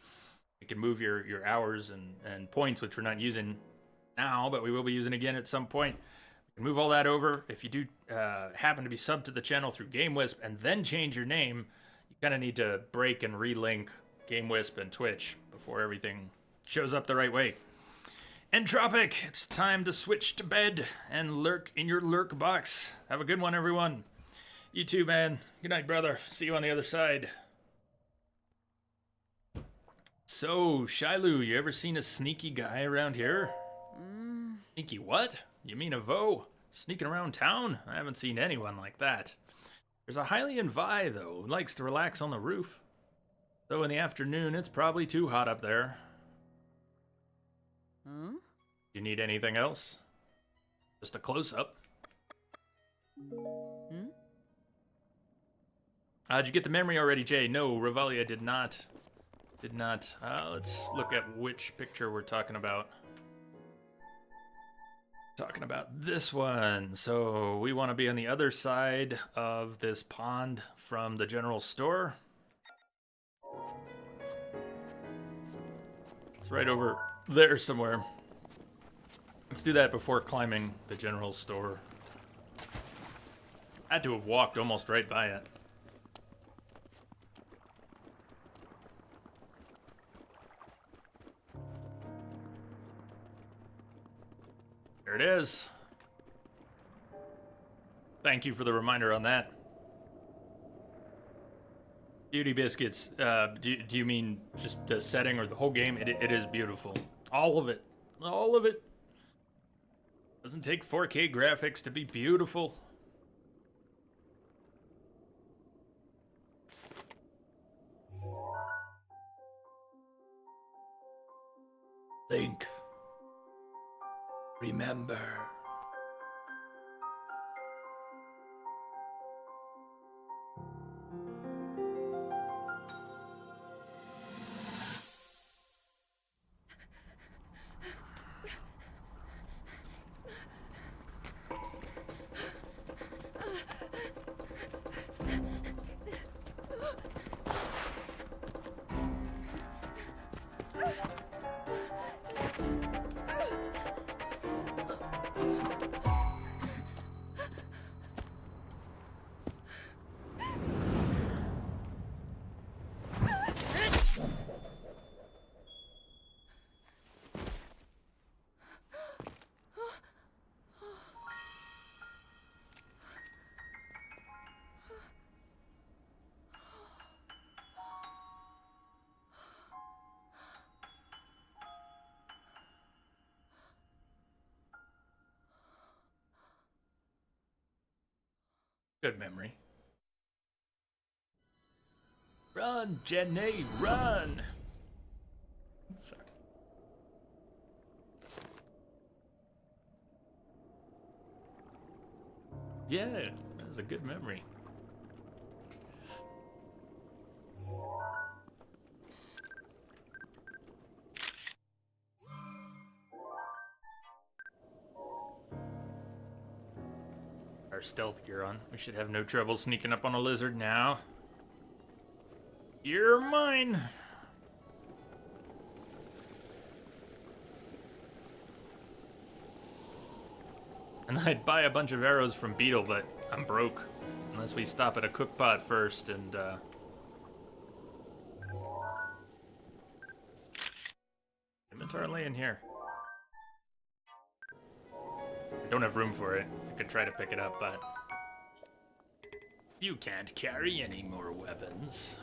you can move your hours and points, which we're not using now, but we will be using again at some point. You can move all that over. If you do happen to be subbed to the channel through GameWisp and then change your name, you kind of need to break and relink GameWisp and Twitch before everything shows up the right way. Entropic, it's time to switch to bed and lurk in your lurk box. Have a good one, everyone. You too, man. Good night, brother. See you on the other side. So, Shilu, you ever seen a sneaky guy around here? Sneaky what? You mean a Vo? Sneaking around town? I haven't seen anyone like that. There's a Hylian Vi, though, who likes to relax on the roof. Though in the afternoon, it's probably too hot up there. Huh? You need anything else? Just a close-up. Did you get the memory already, Jay? No, Revalia did not. Did not. Let's look at which picture we're talking about. Talking about this one. So we want to be on the other side of this pond from the general store. It's right over there somewhere. Let's do that before climbing the general store. I had to have walked almost right by it. There it is. Thank you for the reminder on that. Beauty biscuits. Do you mean just the setting or the whole game? It is beautiful. All of it. All of it. Doesn't take 4K graphics to be beautiful. Think. Remember. Good memory. Run, Jenny, run! Sorry. Yeah, that was a good memory. Our stealth gear on. We should have no trouble sneaking up on a lizard now. You're mine! And I'd buy a bunch of arrows from Beetle, but I'm broke. Unless we stop at a cookpot first and, inventory laying here. I don't have room for it. I could try to pick it up, but... You can't carry any more weapons.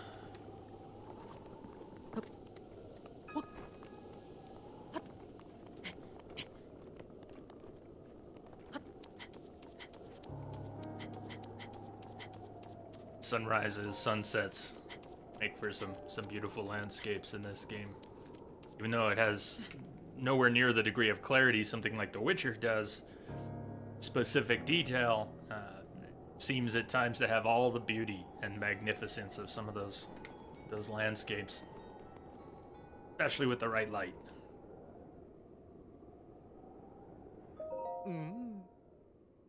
Sunrises, sunsets make for some beautiful landscapes in this game. Even though it has nowhere near the degree of clarity something like The Witcher does, specific detail seems at times to have all the beauty and magnificence of some of those landscapes. especially with the right light.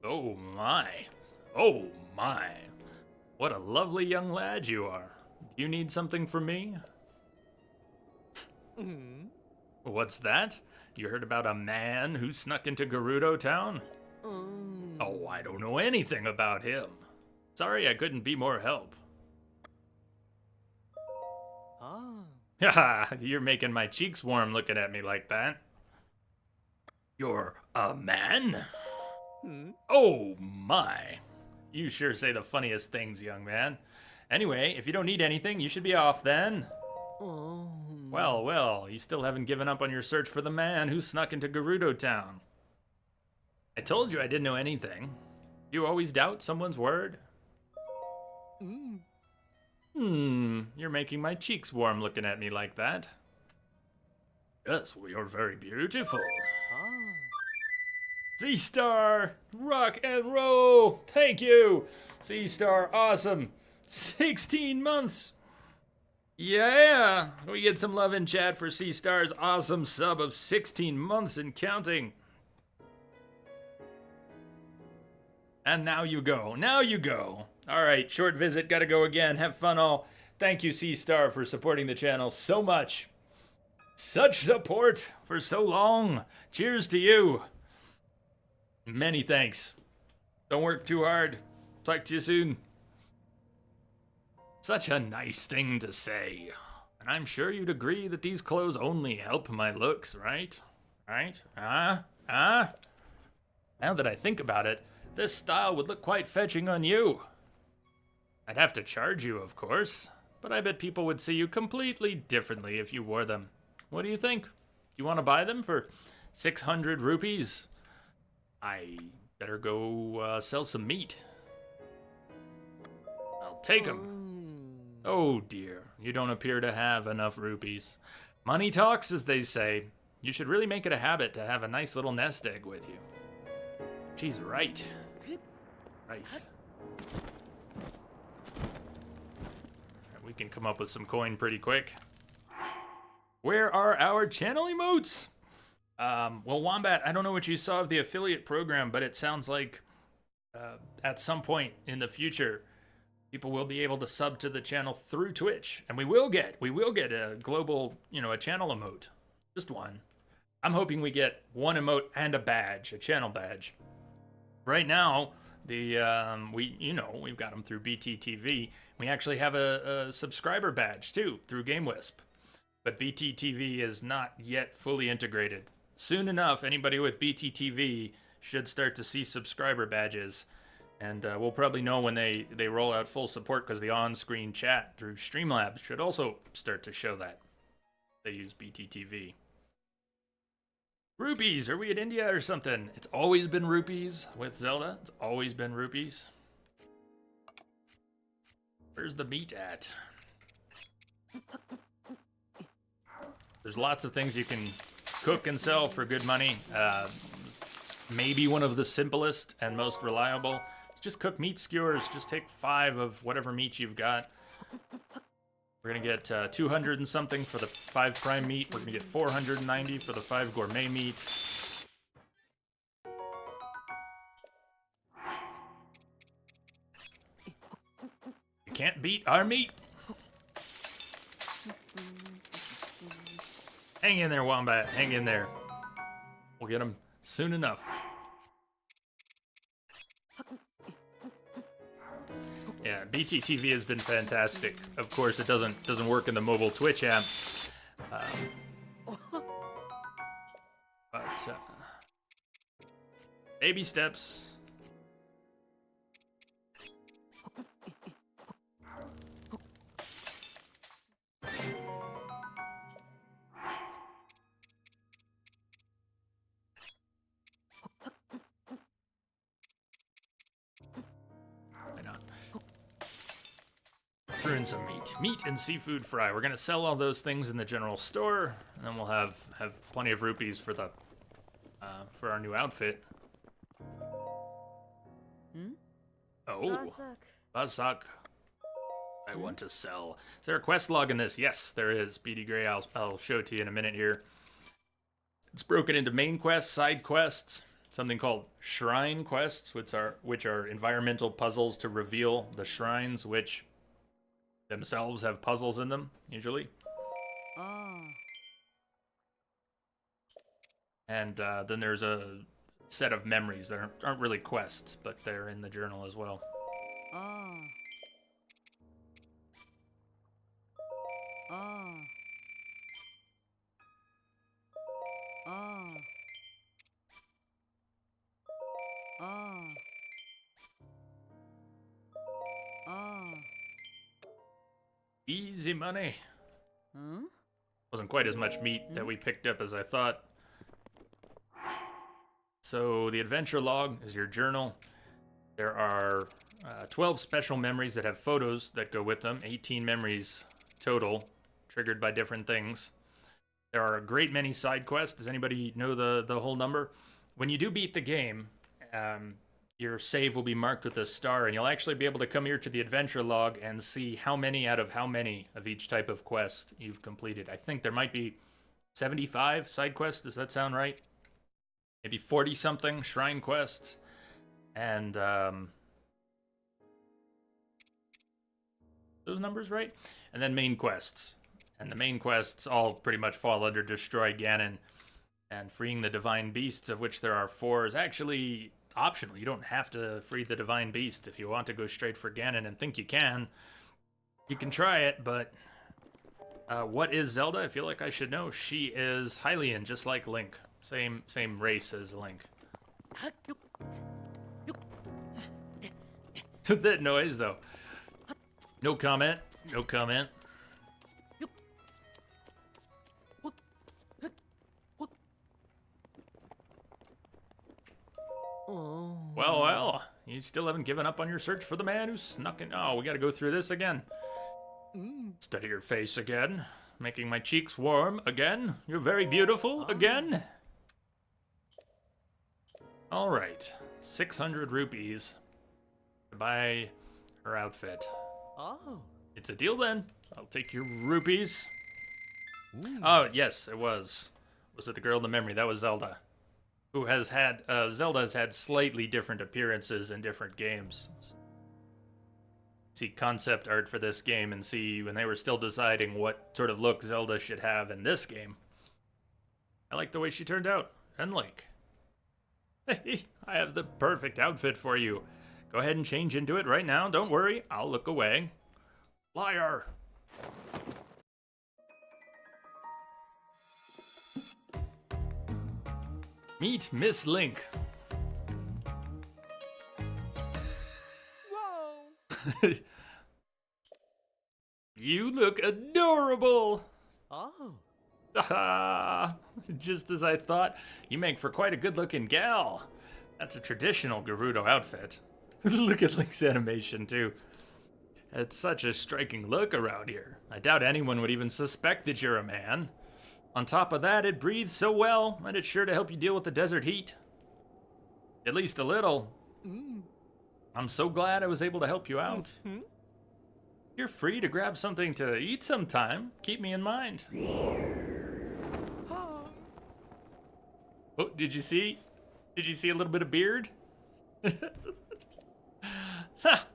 Oh my. Oh my. What a lovely young lad you are. Do you need something from me? What's that? You heard about a man who snuck into Gerudo Town? Oh, I don't know anything about him. Sorry I couldn't be more help. Haha, you're making my cheeks warm looking at me like that. You're a man? Oh my. You sure say the funniest things, young man. Anyway, if you don't need anything, you should be off then. Well, well, you still haven't given up on your search for the man who snuck into Gerudo Town. I told you I didn't know anything. You always doubt someone's word? You're making my cheeks warm looking at me like that. Yes, well, you're very beautiful. C-Star, rock and roll. Thank you. C-Star, awesome. 16 months. Yeah, we get some love in chat for C-Star's awesome sub of 16 months and counting. And now you go. Now you go. All right, short visit. Gotta go again. Have fun all. Thank you, C-Star, for supporting the channel so much. Such support for so long. Cheers to you. Many thanks. Don't work too hard. Talk to you soon. Such a nice thing to say. And I'm sure you'd agree that these clothes only help my looks, right? Right? Now that I think about it, this style would look quite fetching on you. I'd have to charge you, of course, but I bet people would see you completely differently if you wore them. What do you think? Do you want to buy them for 600 rupees? I better go sell some meat. I'll take them. Oh dear, you don't appear to have enough rupees. Money talks, as they say. You should really make it a habit to have a nice little nest egg with you. She's right. Right. We can come up with some coin pretty quick. Where are our channel emotes? Well, Wombat, I don't know what you saw of the affiliate program, but it sounds like at some point in the future, people will be able to sub to the channel through Twitch, and we will get a global, a channel emote, just one. I'm hoping we get one emote and a badge, a channel badge. Right now, we've got them through BTTV. We actually have a subscriber badge too through GameWisp, but BTTV is not yet fully integrated. Soon enough, anybody with BTTV should start to see subscriber badges, and we'll probably know when they roll out full support, because the on-screen chat through Streamlabs should also start to show that. They use BTTV. Rupees, are we in India or something? It's always been rupees with Zelda. It's always been rupees. Where's the meat at? There's lots of things you can cook and sell for good money. Maybe one of the simplest and most reliable is just cook meat skewers. Just take 5 of whatever meat you've got. We're gonna get 200 and something for the 5 prime meat. We're gonna get 490 for the 5 gourmet meat. You can't beat our meat. Hang in there, Wombat. Hang in there. We'll get them soon enough. Yeah, BTTV has been fantastic. Of course, it doesn't work in the mobile Twitch app. But baby steps. Threw in some meat. Meat and seafood fry. We're gonna sell all those things in the general store, and then we'll have plenty of rupees for the for our new outfit. Oh, Bazak. I want to sell. Is there a quest log in this? Yes, there is. BD Gray, I'll show it to you in a minute here. It's broken into main quests, side quests, something called shrine quests, which are environmental puzzles to reveal the shrines, which themselves have puzzles in them, usually. And then there's a set of memories that aren't really quests, but they're in the journal as well. Easy money. Wasn't quite as much meat that we picked up as I thought. So the adventure log is your journal. There are 12 special memories that have photos that go with them. 18 memories total, triggered by different things. There are a great many side quests. Does anybody know the whole number? When you do beat the game, your save will be marked with a star, and you'll actually be able to come here to the adventure log and see how many out of how many of each type of quest you've completed. I think there might be 75 side quests. Does that sound right? Maybe 40-something shrine quests. And those numbers right? And then main quests. And the main quests all pretty much fall under Destroy Ganon and freeing the Divine Beasts, of which there are 4, is actually optional. You don't have to free the Divine Beast if you want to go straight for Ganon and think you can. You can try it, but what is Zelda? I feel like I should know. She is Hylian, just like Link. Same race as Link. That noise, though. No comment. No comment. Well, you still haven't given up on your search for the man who snuck in. Oh, we gotta go through this again. Study your face again, making my cheeks warm again. You're very beautiful again. All right, 600 rupees to buy her outfit. It's a deal then. I'll take your rupees. Oh, yes, it was. Was it the girl in the memory? That was Zelda. Who has had, Zelda has had slightly different appearances in different games. See concept art for this game and see when they were still deciding what sort of look Zelda should have in this game. I like the way she turned out. And Link. Hey, I have the perfect outfit for you. Go ahead and change into it right now. Don't worry, I'll look away. Liar! Meet Miss Link. Whoa! You look adorable! Oh. Ah, just as I thought. You make for quite a good-looking gal. That's a traditional Gerudo outfit. Look at Link's animation, too. It's such a striking look around here. I doubt anyone would even suspect that you're a man. On top of that, it breathes so well, and it's sure to help you deal with the desert heat. At least a little. I'm so glad I was able to help you out. You're free to grab something to eat sometime. Keep me in mind. Oh, did you see? Did you see a little bit of beard?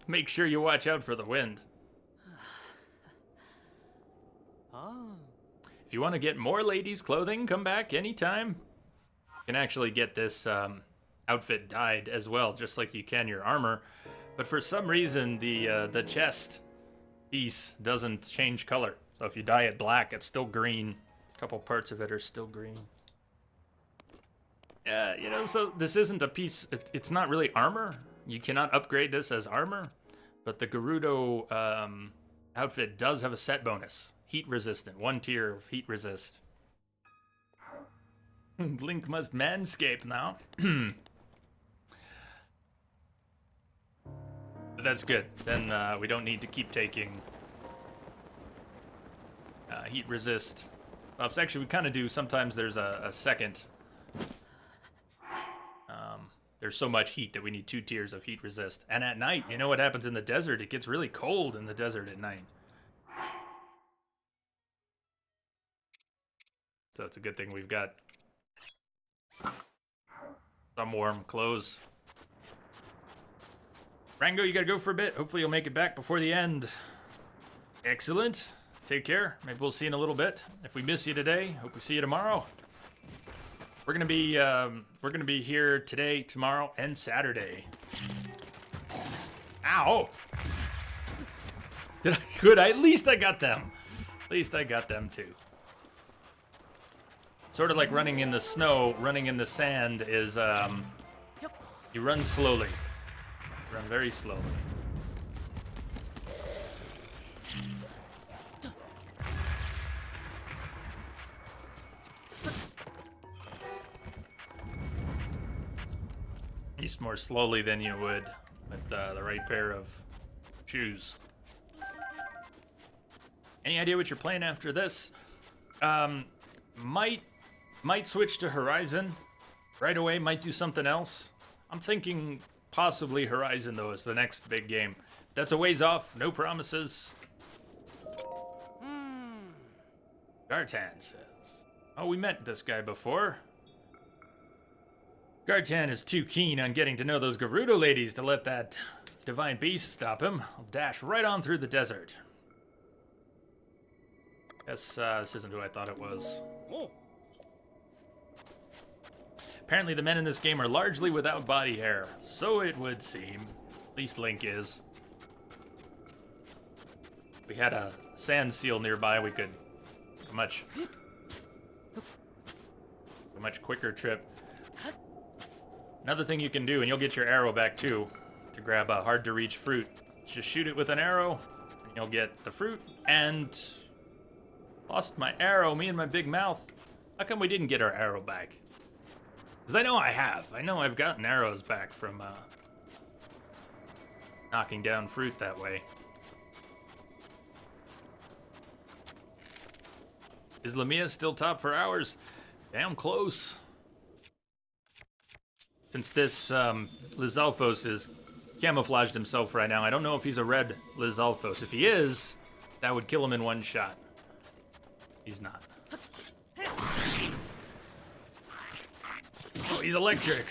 Make sure you watch out for the wind. If you want to get more ladies' clothing, come back anytime. You can actually get this outfit dyed as well, just like you can your armor. But for some reason, the chest piece doesn't change color. So if you dye it black, it's still green. A couple parts of it are still green. You know, so this isn't a piece, it's not really armor. You cannot upgrade this as armor. But the Gerudo outfit does have a set bonus. Heat resistant, 1 tier of heat resist. Link must manscape now. But that's good. Then we don't need to keep taking heat resist buffs. Actually, we kind of do. Sometimes there's a second. There's so much heat that we need 2 tiers of heat resist. And at night, you know what happens in the desert? It gets really cold in the desert at night. So it's a good thing we've got some warm clothes. Rango, you gotta go for a bit. Hopefully you'll make it back before the end. Excellent. Take care. Maybe we'll see you in a little bit. If we miss you today, hope we see you tomorrow. We're gonna be here today, tomorrow, and Saturday. Ow! Good. At least I got them. At least I got them too. Sort of like running in the snow, running in the sand is you run slowly. Run very slowly. At least more slowly than you would with the right pair of shoes. Any idea what you're playing after this? Might switch to Horizon right away. Might do something else. I'm thinking possibly Horizon though is the next big game. That's a ways off. No promises. Gartan says, "Oh, we met this guy before." Gartan is too keen on getting to know those Gerudo ladies to let that divine beast stop him. I'll dash right on through the desert. Guess this isn't who I thought it was. Apparently the men in this game are largely without body hair. So it would seem. At least Link is. If we had a sand seal nearby, we could a much quicker trip. Another thing you can do, and you'll get your arrow back too, to grab a hard-to-reach fruit. Just shoot it with an arrow, and you'll get the fruit, and... Lost my arrow, me and my big mouth. How come we didn't get our arrow back? Because I know I have. I know I've gotten arrows back from knocking down fruit that way. Is Lamia still top for hours? Damn close. Since this Lizalfos is camouflaged himself right now, I don't know if he's a red Lizalfos. If he is, that would kill him in one shot. He's not. Oh, he's electric.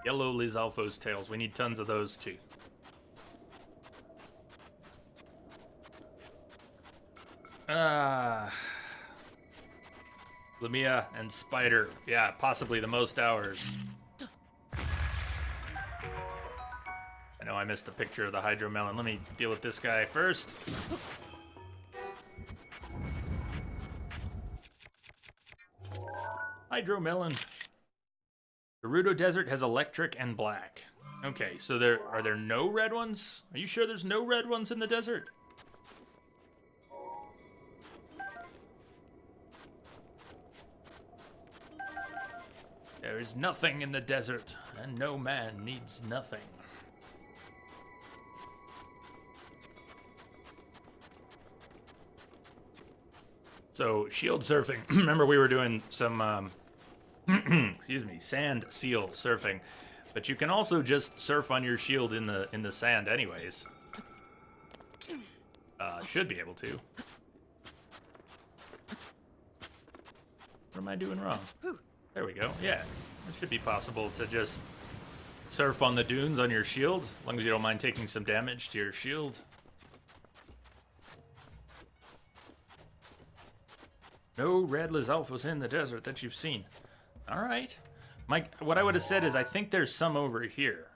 Yellow Lizalfos tails. We need tons of those too. Lamia and Spider. Yeah, possibly the most hours. I know I missed the picture of the hydromelon. Let me deal with this guy first. Hydromelon. Gerudo Desert has electric and black. Okay, so are there no red ones? Are you sure there's no red ones in the desert? There is nothing in the desert, and no man needs nothing. So, shield surfing. Remember we were doing some, excuse me, sand seal surfing. But you can also just surf on your shield in the sand anyways. Should be able to. What am I doing wrong? There we go. Yeah, it should be possible to just surf on the dunes on your shield, as long as you don't mind taking some damage to your shield. No red Lizalfos in the desert that you've seen. All right. Mike, what I would have said is I think there's some over here.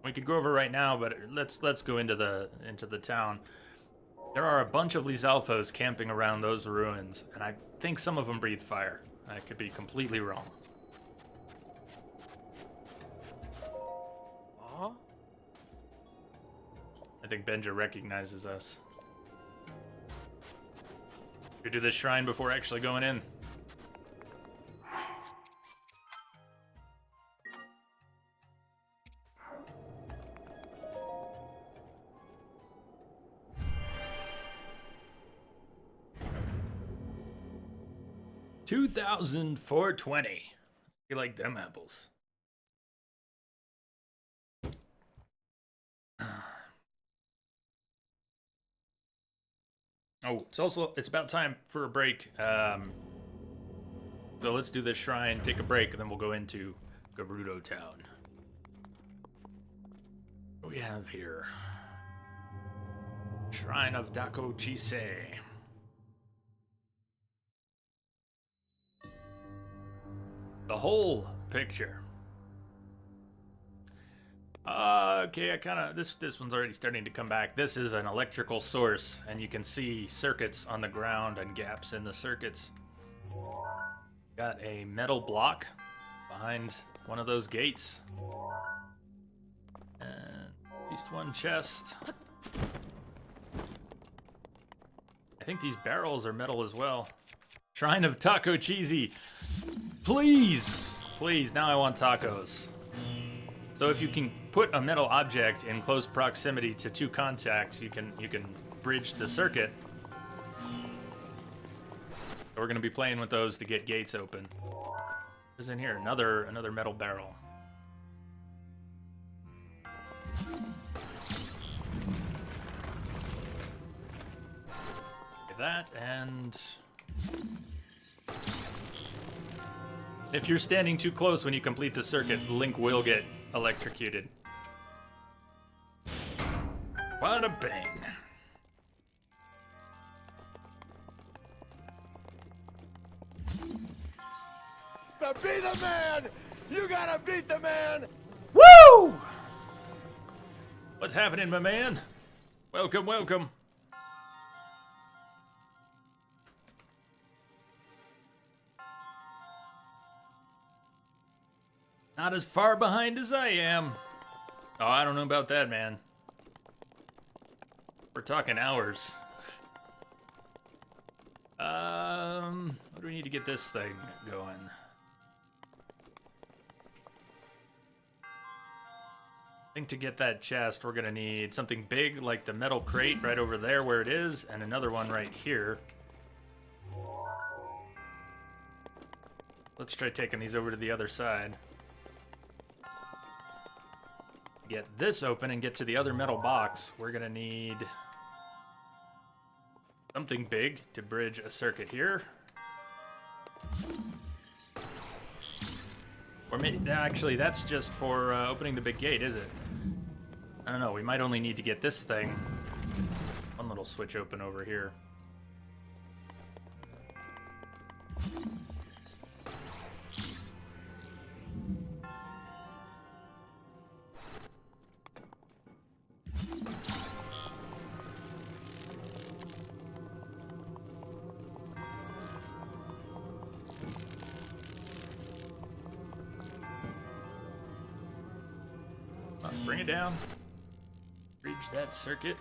We could go over right now, but let's go into the town. There are a bunch of Lizalfos camping around those ruins, and I think some of them breathe fire. I could be completely wrong. I think Benja recognizes us. We do this shrine before actually going in. 2,420. You like them apples? Oh, it's about time for a break. So let's do this shrine, take a break, and then we'll go into Gerudo Town. What do we have here? Shrine of Dako Jisei. The whole picture. Okay, this one's already starting to come back. This is an electrical source, and you can see circuits on the ground and gaps in the circuits. Got a metal block behind one of those gates. And at least one chest. I think these barrels are metal as well. Shrine of Taco Cheesy. Please! Please, now I want tacos. So if you can put a metal object in close proximity to two contacts, you can bridge the circuit. So we're gonna be playing with those to get gates open. What's in here? Another metal barrel. Look at that, and if you're standing too close when you complete the circuit, Link will get electrocuted. Bada bang. To be the man, you gotta beat the man. Woo! What's happening, my man? Welcome, welcome. Not as far behind as I am. Oh, I don't know about that, man. We're talking hours. What do we need to get this thing going? I think to get that chest, we're gonna need something big like the metal crate right over there where it is, and another one right here. Let's try taking these over to the other side. Get this open and get to the other metal box, we're gonna need something big to bridge a circuit here. Or maybe, actually, that's just for opening the big gate, is it? I don't know, we might only need to get this thing. One little switch open over here. Bring it down. Bridge that circuit.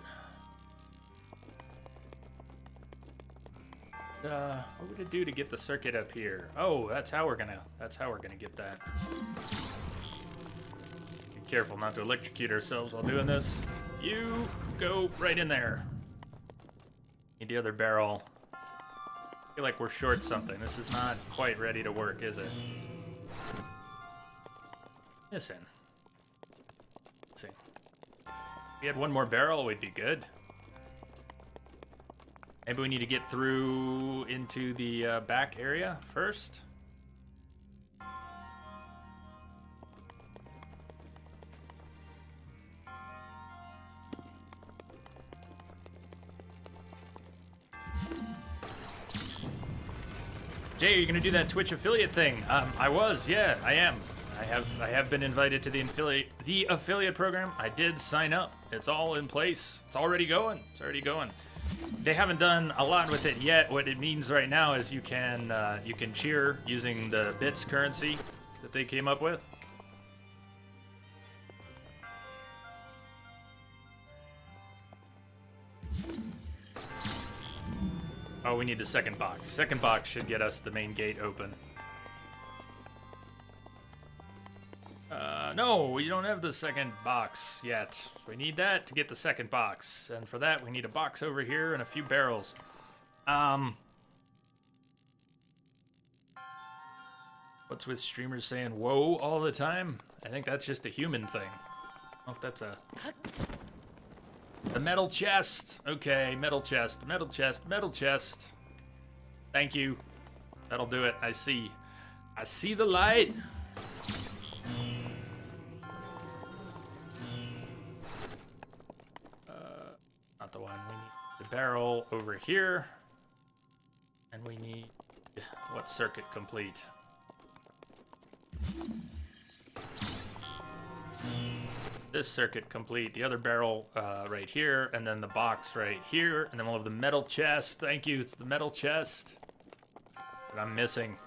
What would it do to get the circuit up here? Oh, that's how we're gonna get that. Be careful not to electrocute ourselves while doing this. You go right in there. Need the other barrel. I feel like we're short something. This is not quite ready to work, is it? Listen. If we had one more barrel, we'd be good. Maybe we need to get through into the back area first. Jay, are you gonna do that Twitch affiliate thing? I was, yeah, I am. I have been invited to the affiliate program. I did sign up. It's all in place. It's already going. It's already going. They haven't done a lot with it yet. What it means right now is you can cheer using the bits currency that they came up with. Oh, we need the second box. Second box should get us the main gate open. No, we don't have the second box yet. We need that to get the second box. And for that, we need a box over here and a few barrels. What's with streamers saying whoa all the time? I think that's just a human thing. I don't know if that's a... The metal chest. Okay, metal chest, metal chest, metal chest. Thank you. That'll do it. I see. I see the light. Not the one. We need the barrel over here. And we need... What circuit complete? This circuit complete, the other barrel right here, and then the box right here, and then we'll have the metal chest. Thank you, it's the metal chest that I'm missing.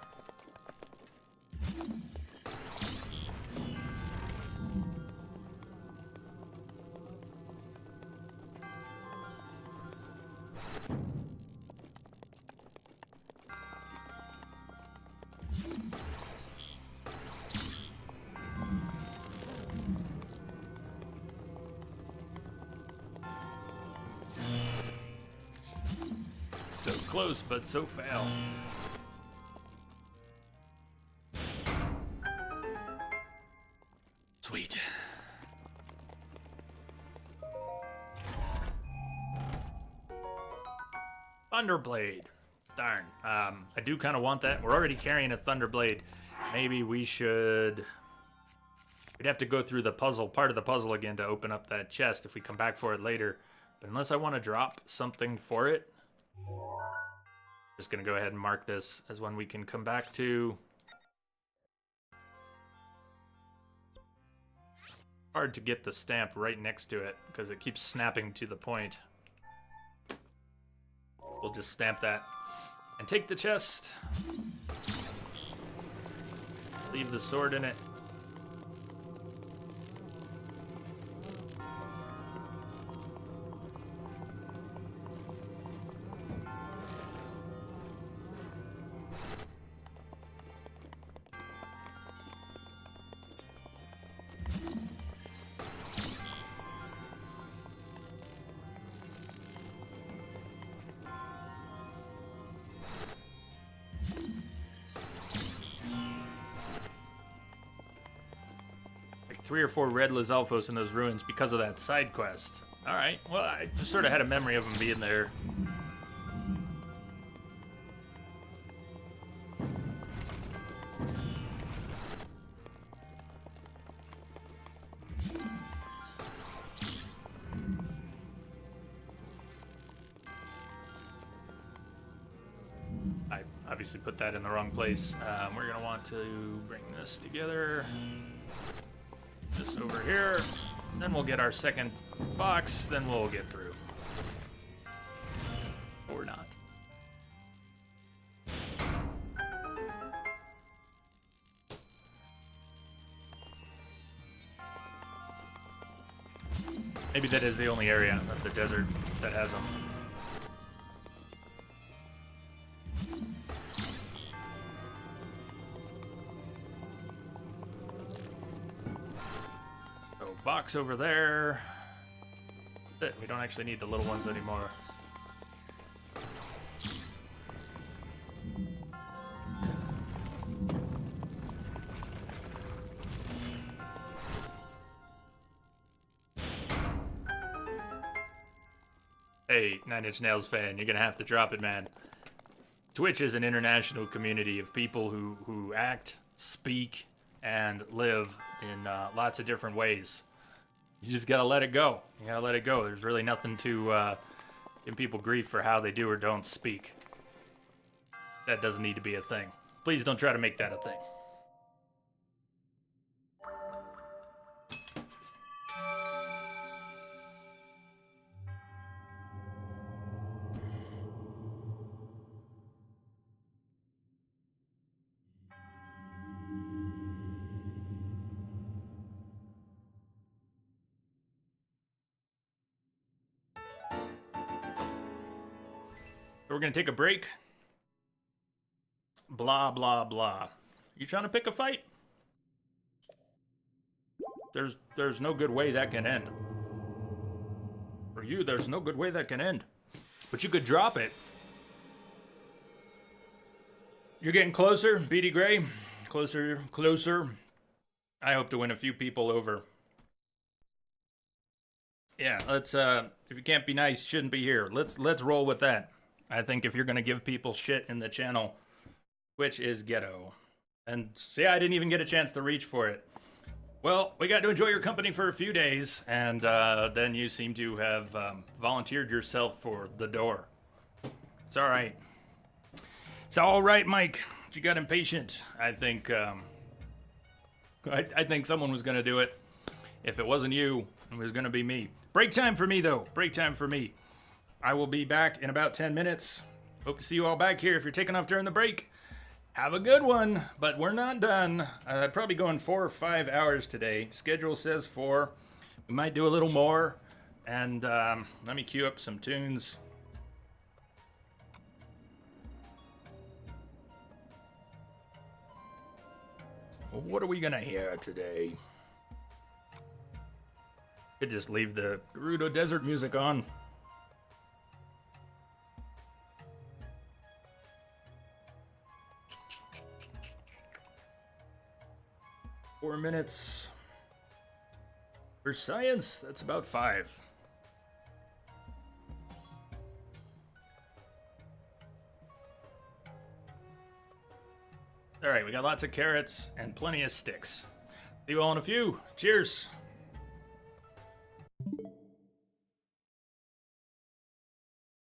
So close, but so fail. Sweet. Thunderblade. Darn. I do kind of want that. We're already carrying a Thunderblade. Maybe we should... We'd have to go through the puzzle, part of the puzzle again to open up that chest if we come back for it later. But unless I want to drop something for it, just gonna go ahead and mark this as one we can come back to. Hard to get the stamp right next to it because it keeps snapping to the point. We'll just stamp that and take the chest. Leave the sword in it. Like 3 or 4 red Lizalfos in those ruins because of that side quest. Alright, well, I just sort of had a memory of them being there. I obviously put that in the wrong place. We're going to want to bring this together. This over here. Then we'll get our second box. Then we'll get through. Or not. Maybe that is the only area of the desert that has them. Box over there. We don't actually need the little ones anymore. Hey, 9 Inch Nails fan, you're gonna have to drop it, man. Twitch is an international community of people who act, speak, and live in lots of different ways. You just gotta let it go. You gotta let it go. There's really nothing to give people grief for how they do or don't speak. That doesn't need to be a thing. Please don't try to make that a thing. We're gonna take a break. Blah, blah, blah. You trying to pick a fight? There's no good way that can end. For you, there's no good way that can end. But you could drop it. You're getting closer, Beady Gray. closer. I hope to win a few people over. Yeah, let's if you can't be nice, shouldn't be here. Let's roll with that. I think if you're gonna give people shit in the channel, which is ghetto. And see, I didn't even get a chance to reach for it. Well, we got to enjoy your company for a few days, and then you seem to have volunteered yourself for the door. It's all right. It's all right, Mike. You got impatient. I think I think someone was gonna do it. If it wasn't you, it was gonna be me. Break time for me, though. Break time for me. I will be back in about 10 minutes. Hope to see you all back here. If you're taking off during the break, have a good one. But we're not done. Probably going 4 or 5 hours today. Schedule says 4. We might do a little more. And let me cue up some tunes. What are we gonna hear today? Could just leave the Gerudo Desert music on. Four minutes for science. That's about 5. All right, we got lots of carrots and plenty of sticks. See you all in a few. Cheers.